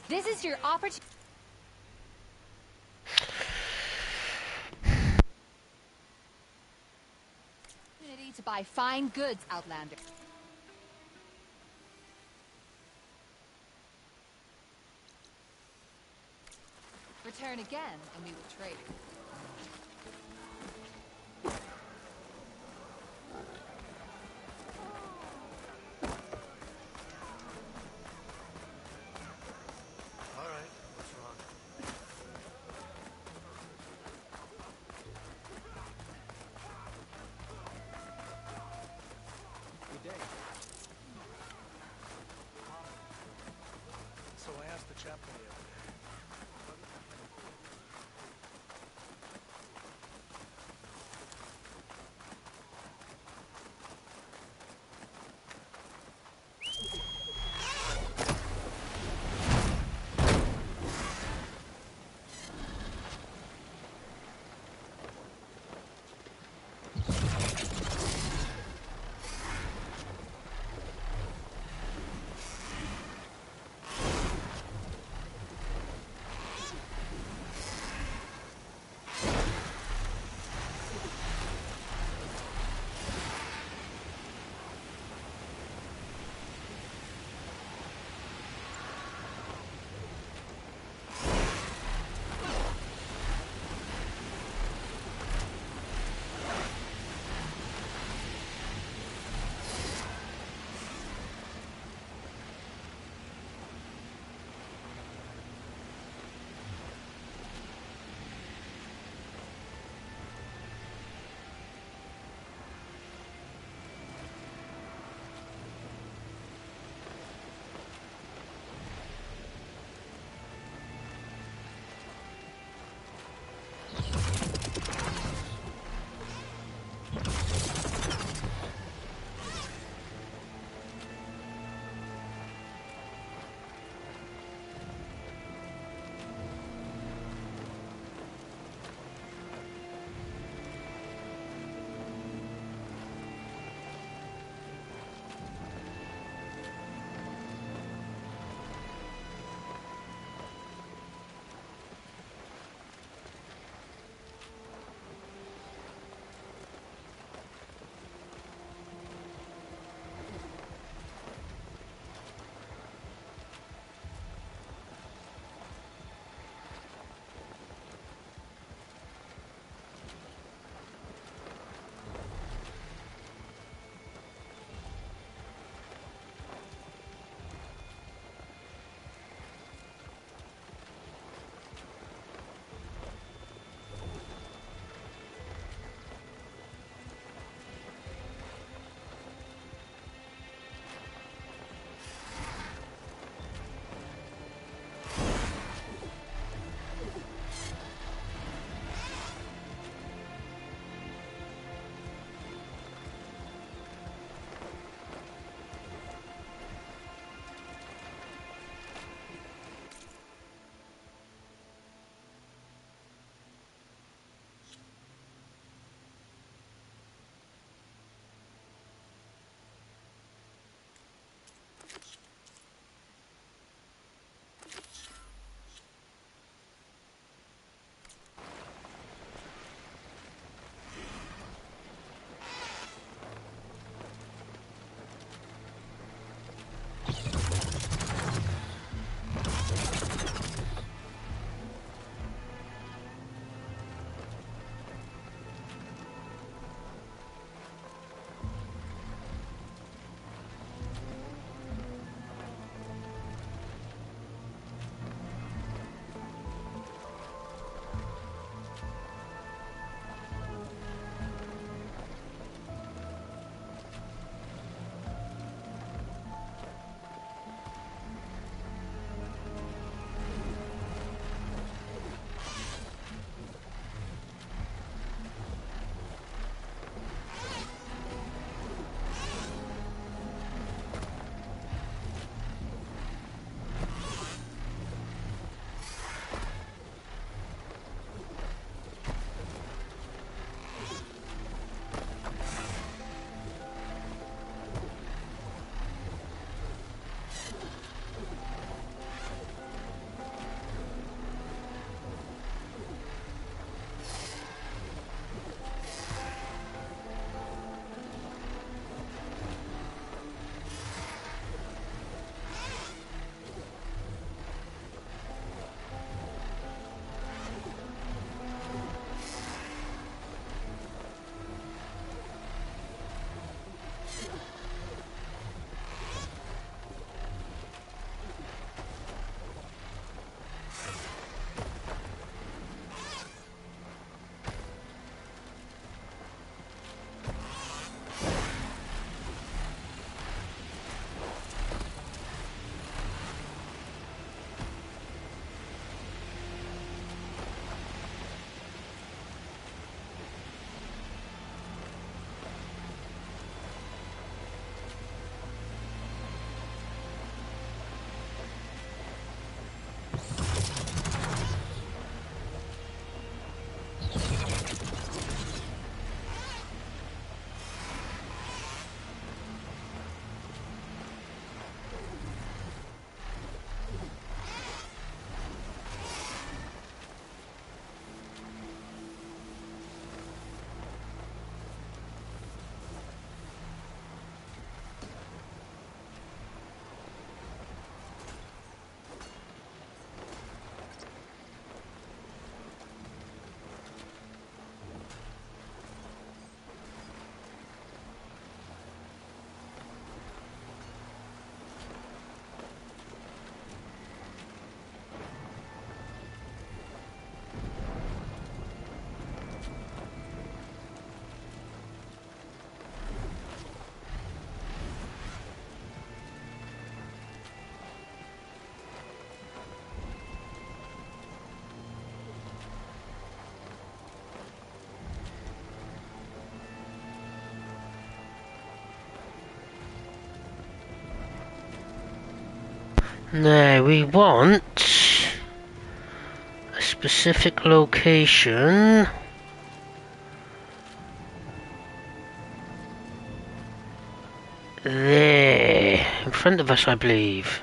This is your opportunity to buy fine goods, Outlander. Return again, and we will trade. So I asked the chaplain the other day. No, we want a specific location. There, in front of us, I believe.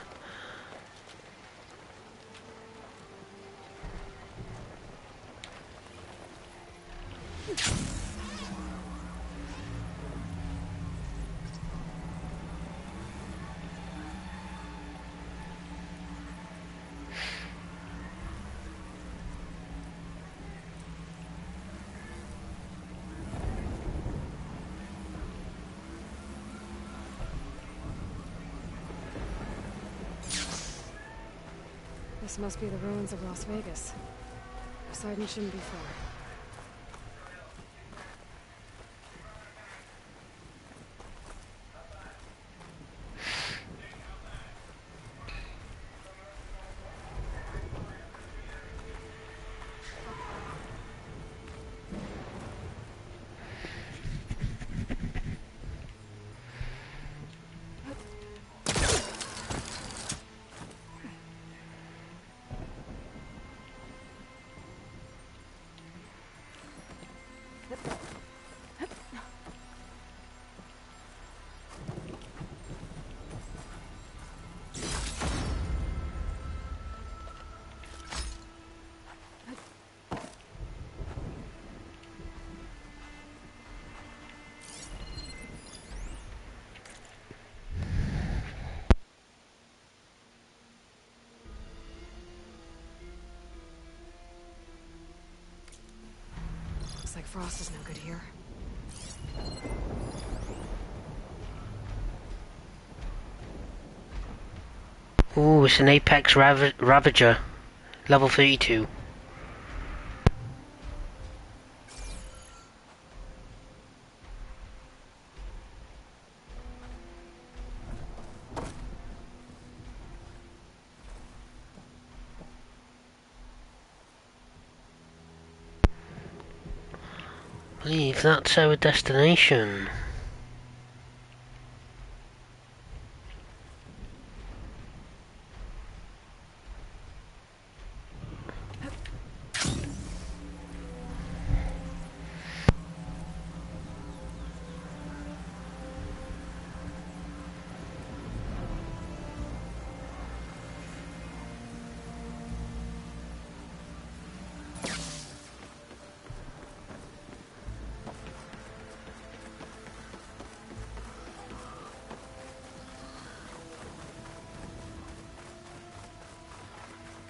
This must be the ruins of Las Vegas. Poseidon shouldn't be far. Looks like Frost is no good here. Ooh, it's an Apex Ravager. Level 32. I believe that's our destination.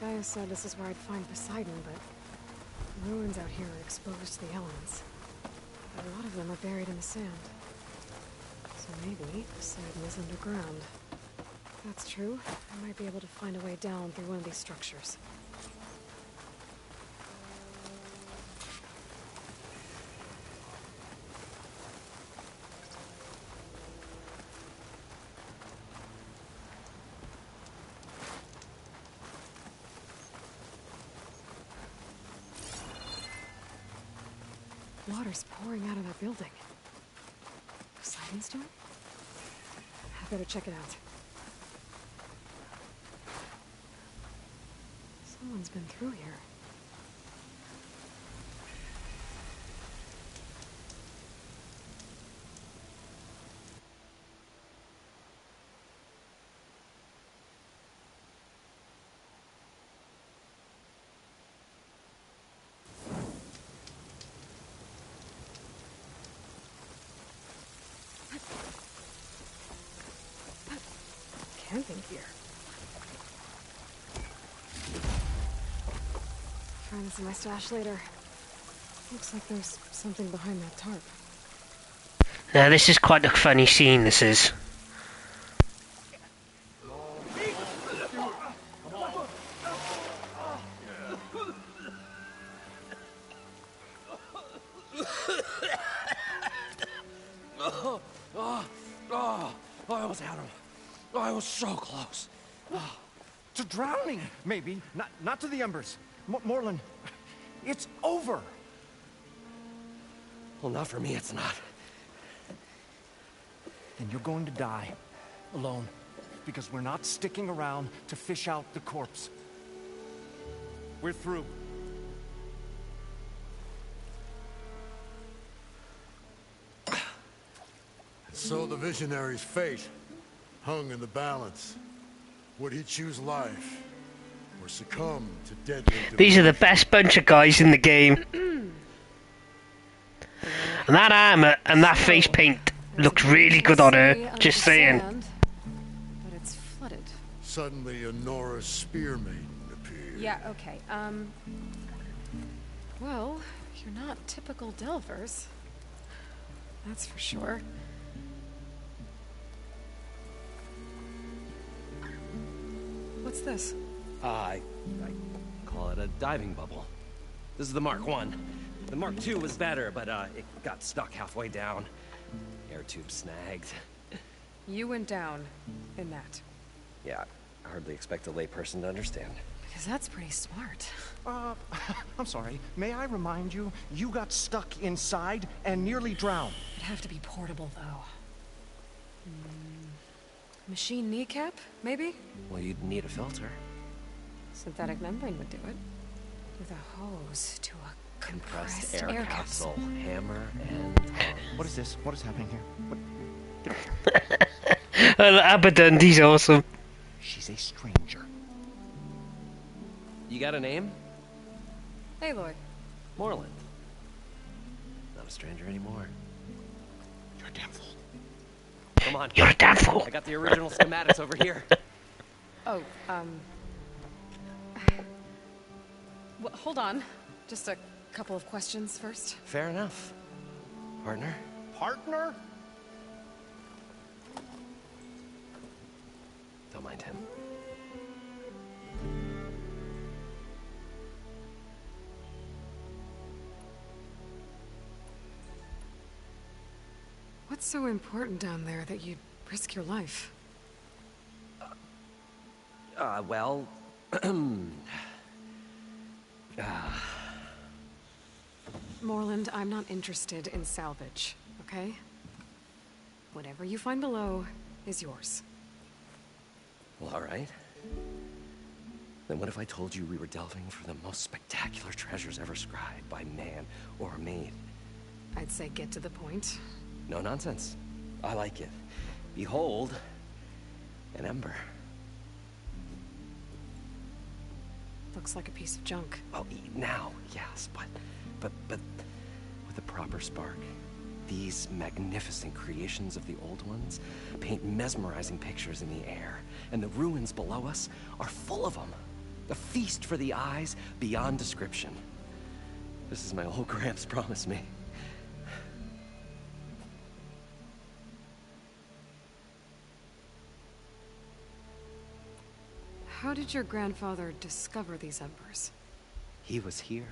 Gaia said this is where I'd find Poseidon, but the ruins out here are exposed to the elements. But a lot of them are buried in the sand. So maybe Poseidon is underground. If that's true, I might be able to find a way down through one of these structures. Water's pouring out of that building. Poseidon's doing? I better check it out. Someone's been through here. Camping gear. Find this in my stash later. Looks like there's something behind that tarp. Now this is quite a funny scene, this is. I almost had him. I was so close. To drowning, maybe. Not to the embers. Morlun, it's over. Well, not for me, it's not. Then you're going to die. Alone. because we're not sticking around to fish out the corpse. We're through. So the visionary's fate hung in the balance. Would he choose life or succumb to deadly These are the best bunch of guys in the game. And that armor and that face paint looks really good on her. Just saying. But it's flooded. Suddenly, a Nora spear maiden appeared. Yeah, okay. Well, you're not typical Delvers. That's for sure. What's this? I call it a diving bubble. This is the Mark 1. The Mark 2 was better, but it got stuck halfway down. Air tube snagged. You went down in that. Yeah, I hardly expect a layperson to understand. Because that's pretty smart. I'm sorry. May I remind you, you got stuck inside and nearly drowned. It'd have to be portable, though. Machine kneecap, maybe? Well, you'd need a filter. Synthetic membrane would do it. With a hose to a Compressed air capsule, hammer, and... What is this? What is happening here? Abaddon, he's awesome. She's a stranger. You got a name? Aloy. Morland. Not a stranger anymore. You're a damn fool. Come on. You're a damn fool. I got the original schematics over here. Oh, well, hold on. Just a couple of questions first. Fair enough. Partner? Partner? Don't mind him. What's so important down there that you'd risk your life? Well... Morland, I'm not interested in salvage, okay? Whatever you find below is yours. Well, all right. Then what if I told you we were delving for the most spectacular treasures ever scribed by man or maid? I'd say get to the point. No nonsense. I like it. Behold, an ember. Looks like a piece of junk. Oh, now, yes, but with a proper spark. These magnificent creations of the old ones paint mesmerizing pictures in the air, and the ruins below us are full of them. A feast for the eyes beyond description. This is my old Gramps promised me. How did your grandfather discover these embers? He was here.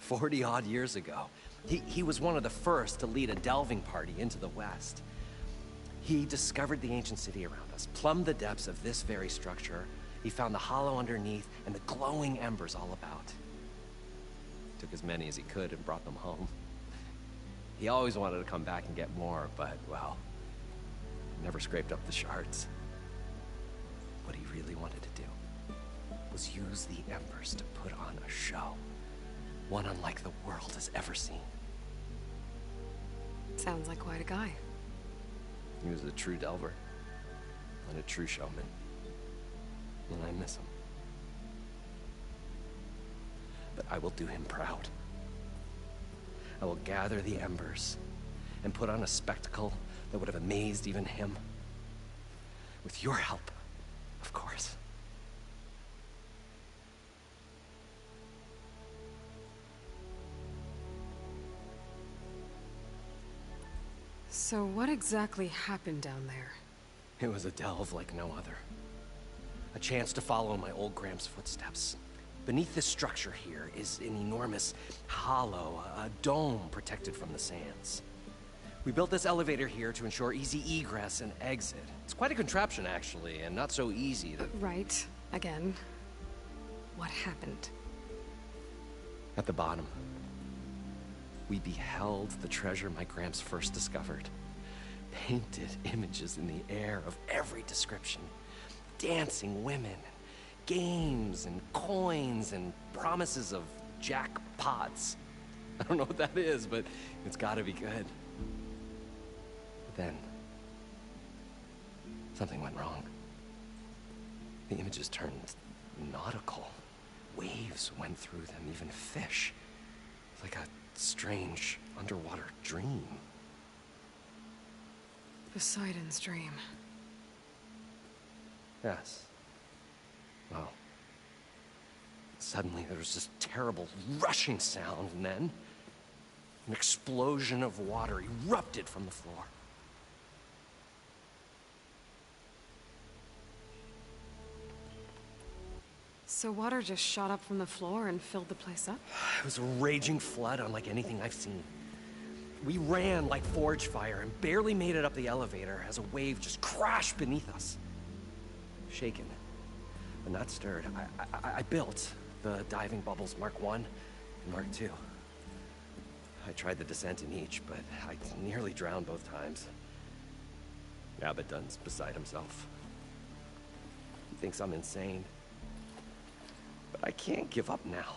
40-odd years ago. He was one of the first to lead a delving party into the West. He discovered the ancient city around us, plumbed the depths of this very structure. He found the hollow underneath and the glowing embers all about. Took as many as he could and brought them home. He always wanted to come back and get more, but, well, never scraped up the shards. What he really wanted to do was use the embers to put on a show. One unlike the world has ever seen. Sounds like quite a guy. He was a true delver. And a true showman. And I miss him. But I will do him proud. I will gather the embers and put on a spectacle that would have amazed even him. With your help, of course. So what exactly happened down there? It was a delve like no other. A chance to follow my old Gramps' footsteps. Beneath this structure here is an enormous hollow, a dome protected from the sands. We built this elevator here to ensure easy egress and exit. It's quite a contraption, actually, and not so easy to... Right. Again. What happened? At the bottom, we beheld the treasure my Gramps first discovered. painted images in the air of every description. Dancing women, games and coins and promises of jackpots. I don't know what that is, but it's gotta be good. But then, something went wrong. The images turned nautical. Waves went through them, even fish. It's like a strange underwater dream. Poseidon's dream. Yes. Well, suddenly there was this terrible rushing sound, and then an explosion of water erupted from the floor. So water just shot up from the floor and filled the place up? It was a raging flood unlike anything I've seen. We ran like forge fire and barely made it up the elevator as a wave just crashed beneath us. Shaken, but not stirred, I built the diving bubbles Mark I and Mark II. I tried the descent in each, but I nearly drowned both times. Abaddon's beside himself. He thinks I'm insane. But I can't give up now.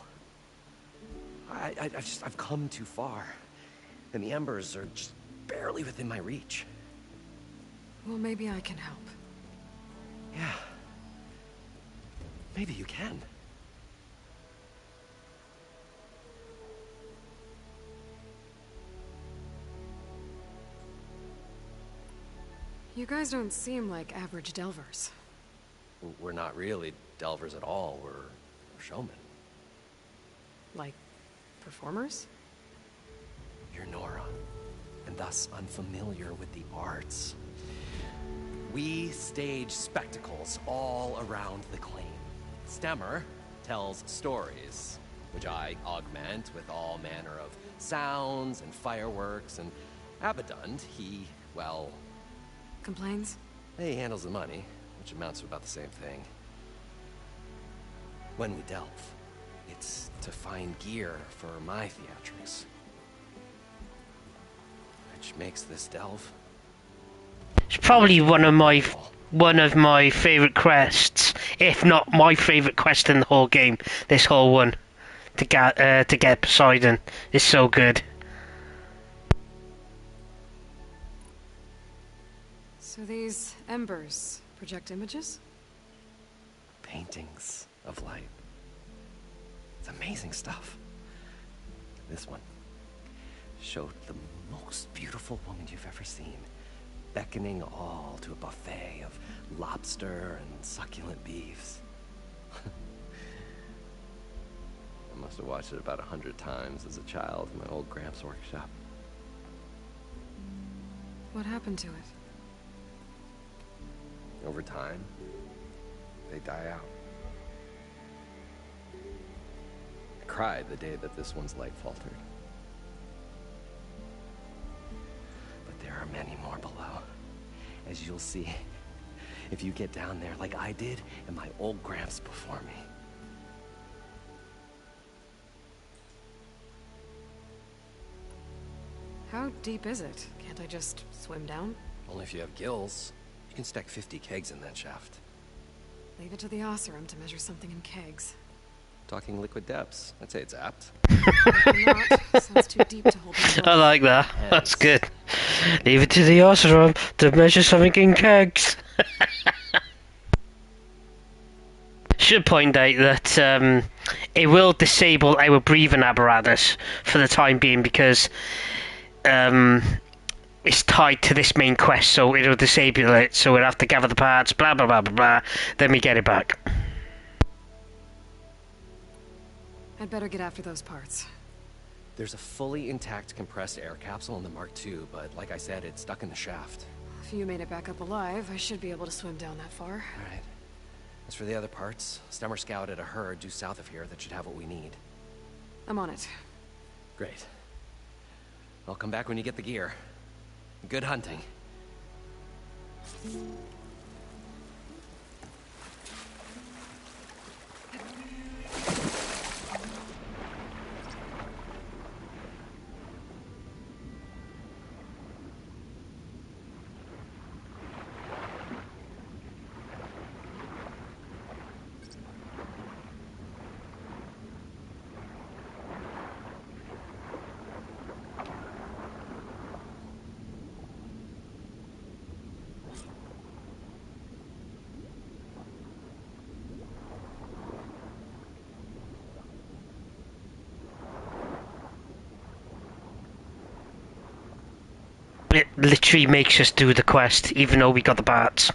I've come too far. And the embers are just barely within my reach. Well, maybe I can help. Yeah. Maybe you can. You guys don't seem like average delvers. We're not really delvers at all. We're showmen. Like, performers? You're Nora, and thus unfamiliar with the arts. We stage spectacles all around the claim. Stemmer tells stories, which I augment with all manner of sounds and fireworks, and Abaddon, he, well... Complains? He handles the money, which amounts to about the same thing. When we delve, it's to find gear for my theatrics. Which makes this delve... It's probably one of my favorite quests, if not my favorite quest in the whole game. This whole one, to get Poseidon, is so good. So these embers project images? Paintings of light. It's amazing stuff. This one showed the most beautiful woman you've ever seen, beckoning all to a buffet of lobster and succulent beefs. I must have watched it about 100 times as a child in my old Gramps workshop. What happened to it? Over time, they die out. I cried the day that this one's light faltered. But there are many more below, as you'll see if you get down there like I did and my old Gramps before me. How deep is it? Can't I just swim down? Only if you have gills. You can stack 50 kegs in that shaft. Leave it to the Oseram to measure something in kegs. Talking liquid depths. I'd say it's apt. Not. Sounds too deep to hold my breath. I like that. That's good. Leave it to the Oseram to measure something in kegs. Should point out that it will disable our breathing apparatus for the time being because it's tied to this main quest, so it'll disable it, so we'll have to gather the parts, blah blah blah blah blah, then we get it back. I'd better get after those parts. There's a fully intact compressed air capsule in the Mark II, but like I said, it's stuck in the shaft. If you made it back up alive, I should be able to swim down that far. Alright. As for the other parts, Stemmer scouted a herd due south of here that should have what we need. I'm on it. Great. I'll come back when you get the gear. Good hunting. it literally makes us do the quest, even though we got the parts.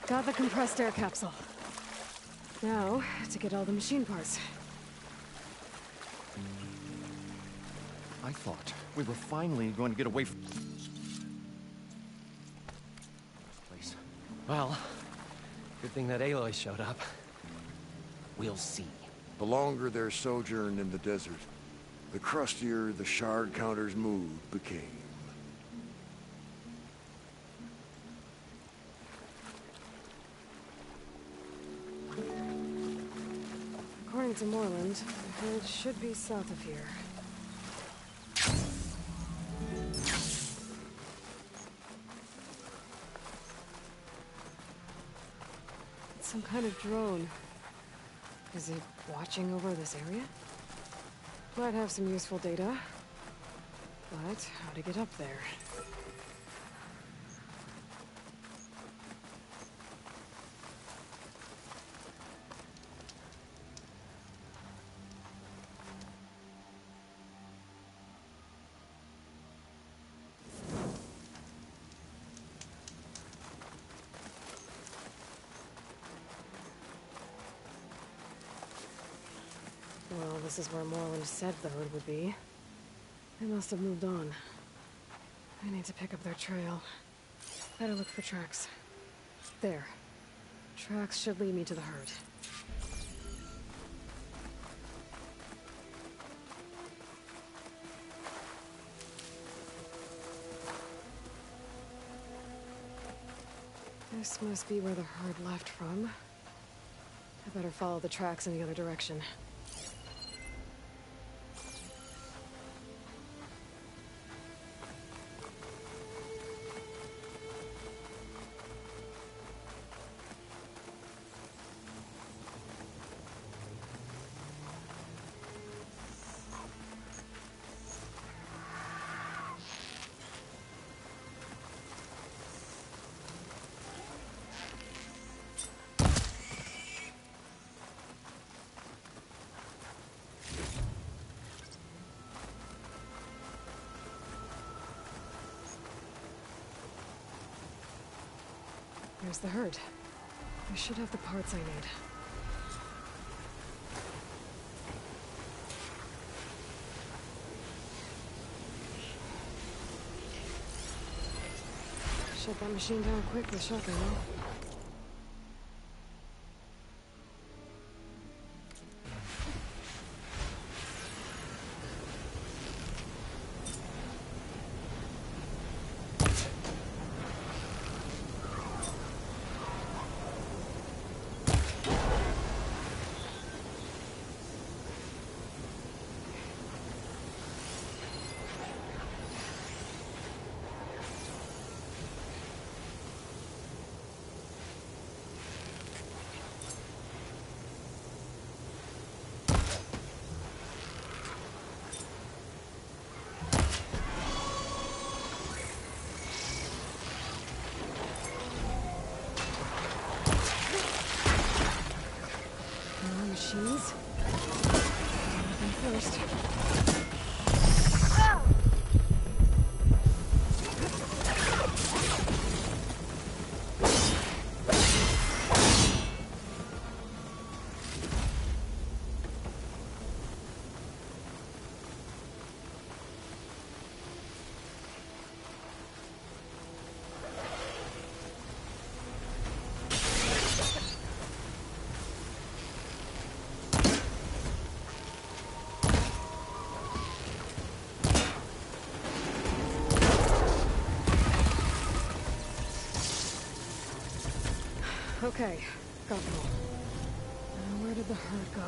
Got the compressed air capsule. Now, to get all the machine parts. I thought we were finally going to get away from this place. Well, good thing that Aloy showed up. We'll see. The longer their sojourn in the desert, the crustier the shard counter's mood became. According to Moreland, the herd should be south of here. It's some kind of drone. Is it watching over this area? Might have some useful data. But how to get up there? Well, this is where Moreland said the herd would be. They must have moved on. I need to pick up their trail. Better look for tracks. There. Tracks should lead me to the herd. This must be where the herd left from. I better follow the tracks in the other direction. There's the herd. I should have the parts I need. Shut that machine down quick with shotgun. Machines. Nothing first. Okay, got them all. Now where did the herd go?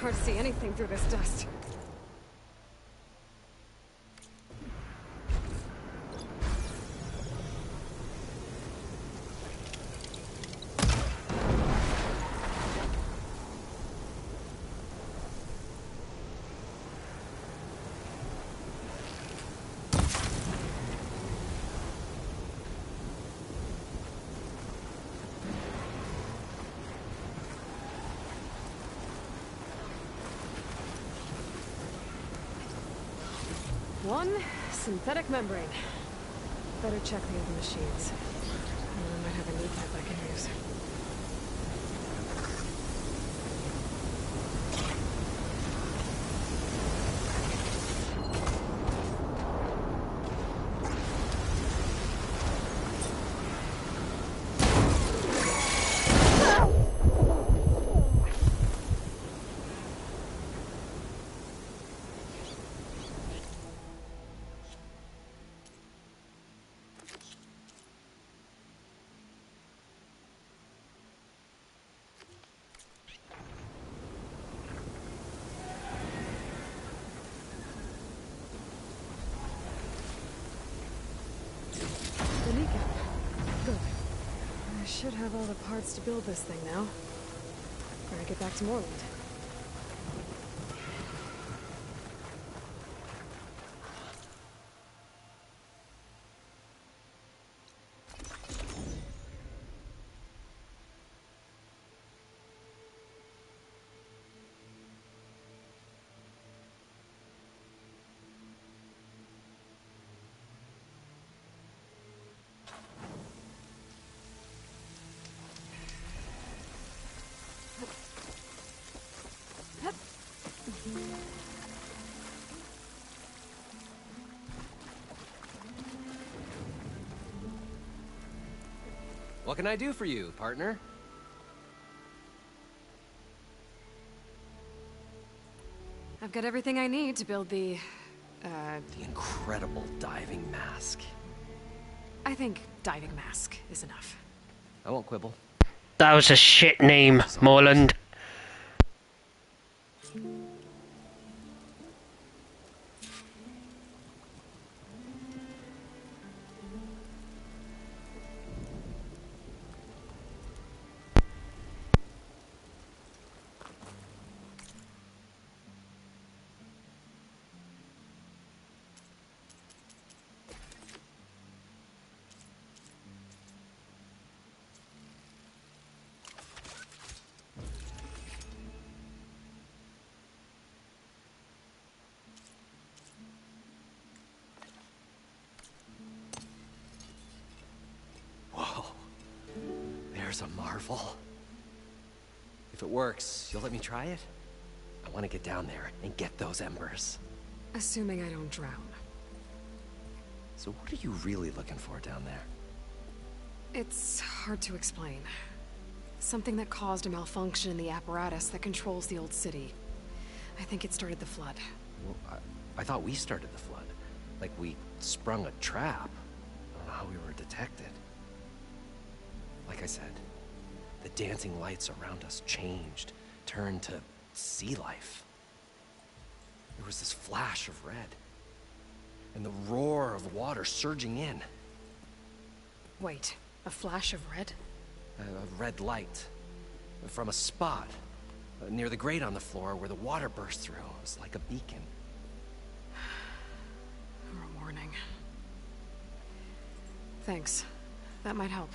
hard to see anything through this dust. One synthetic membrane. Better check the other machines. I might have a new type I can use. Good. I should have all the parts to build this thing now. Better get back to Morland. What can I do for you, partner? I've got everything I need to build the incredible diving mask. I think diving mask is enough. I won't quibble. That was a shit name, Morland. There's a marvel. If it works, you'll let me try it? I want to get down there and get those embers. Assuming I don't drown. So what are you really looking for down there? It's hard to explain. Something that caused a malfunction in the apparatus that controls the old city. I think it started the flood. Well, I thought we started the flood. Like we sprung a trap. I don't know how we were detected. Like I said, the dancing lights around us changed, turned to sea life. There was this flash of red, and the roar of water surging in. Wait, a flash of red? A red light from a spot near the grate on the floor where the water burst through. It was like a beacon. Or a warning. Thanks. That might help.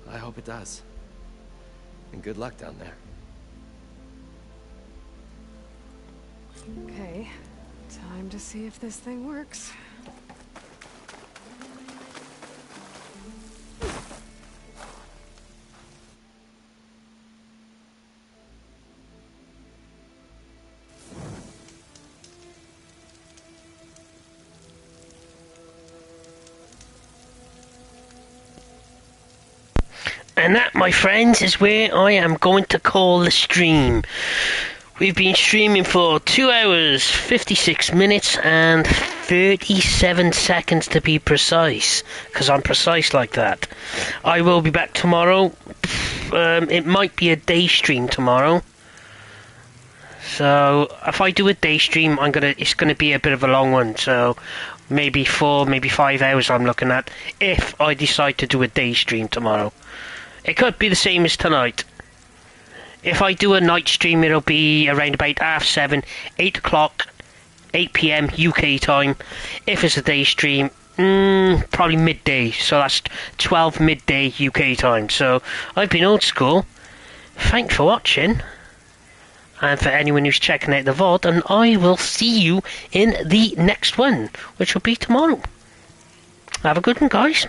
I hope it does. And good luck down there. Okay. Time to see if this thing works. And that, my friends, is where I am going to call the stream. We've been streaming for 2 hours, 56 minutes and 37 seconds to be precise, because I'm precise like that. I will be back tomorrow. It might be a day stream tomorrow. So if I do a day stream, it's gonna be a bit of a long one. So maybe 4, maybe 5 hours I'm looking at if I decide to do a day stream tomorrow. It could be the same as tonight. If I do a night stream, it'll be around about 7:30, 8 o'clock, 8 PM UK time. If it's a day stream, probably midday. So that's 12 midday UK time. So I've been old school. Thanks for watching. And for anyone who's checking out the VOD, and I will see you in the next one, which will be tomorrow. Have a good one, guys.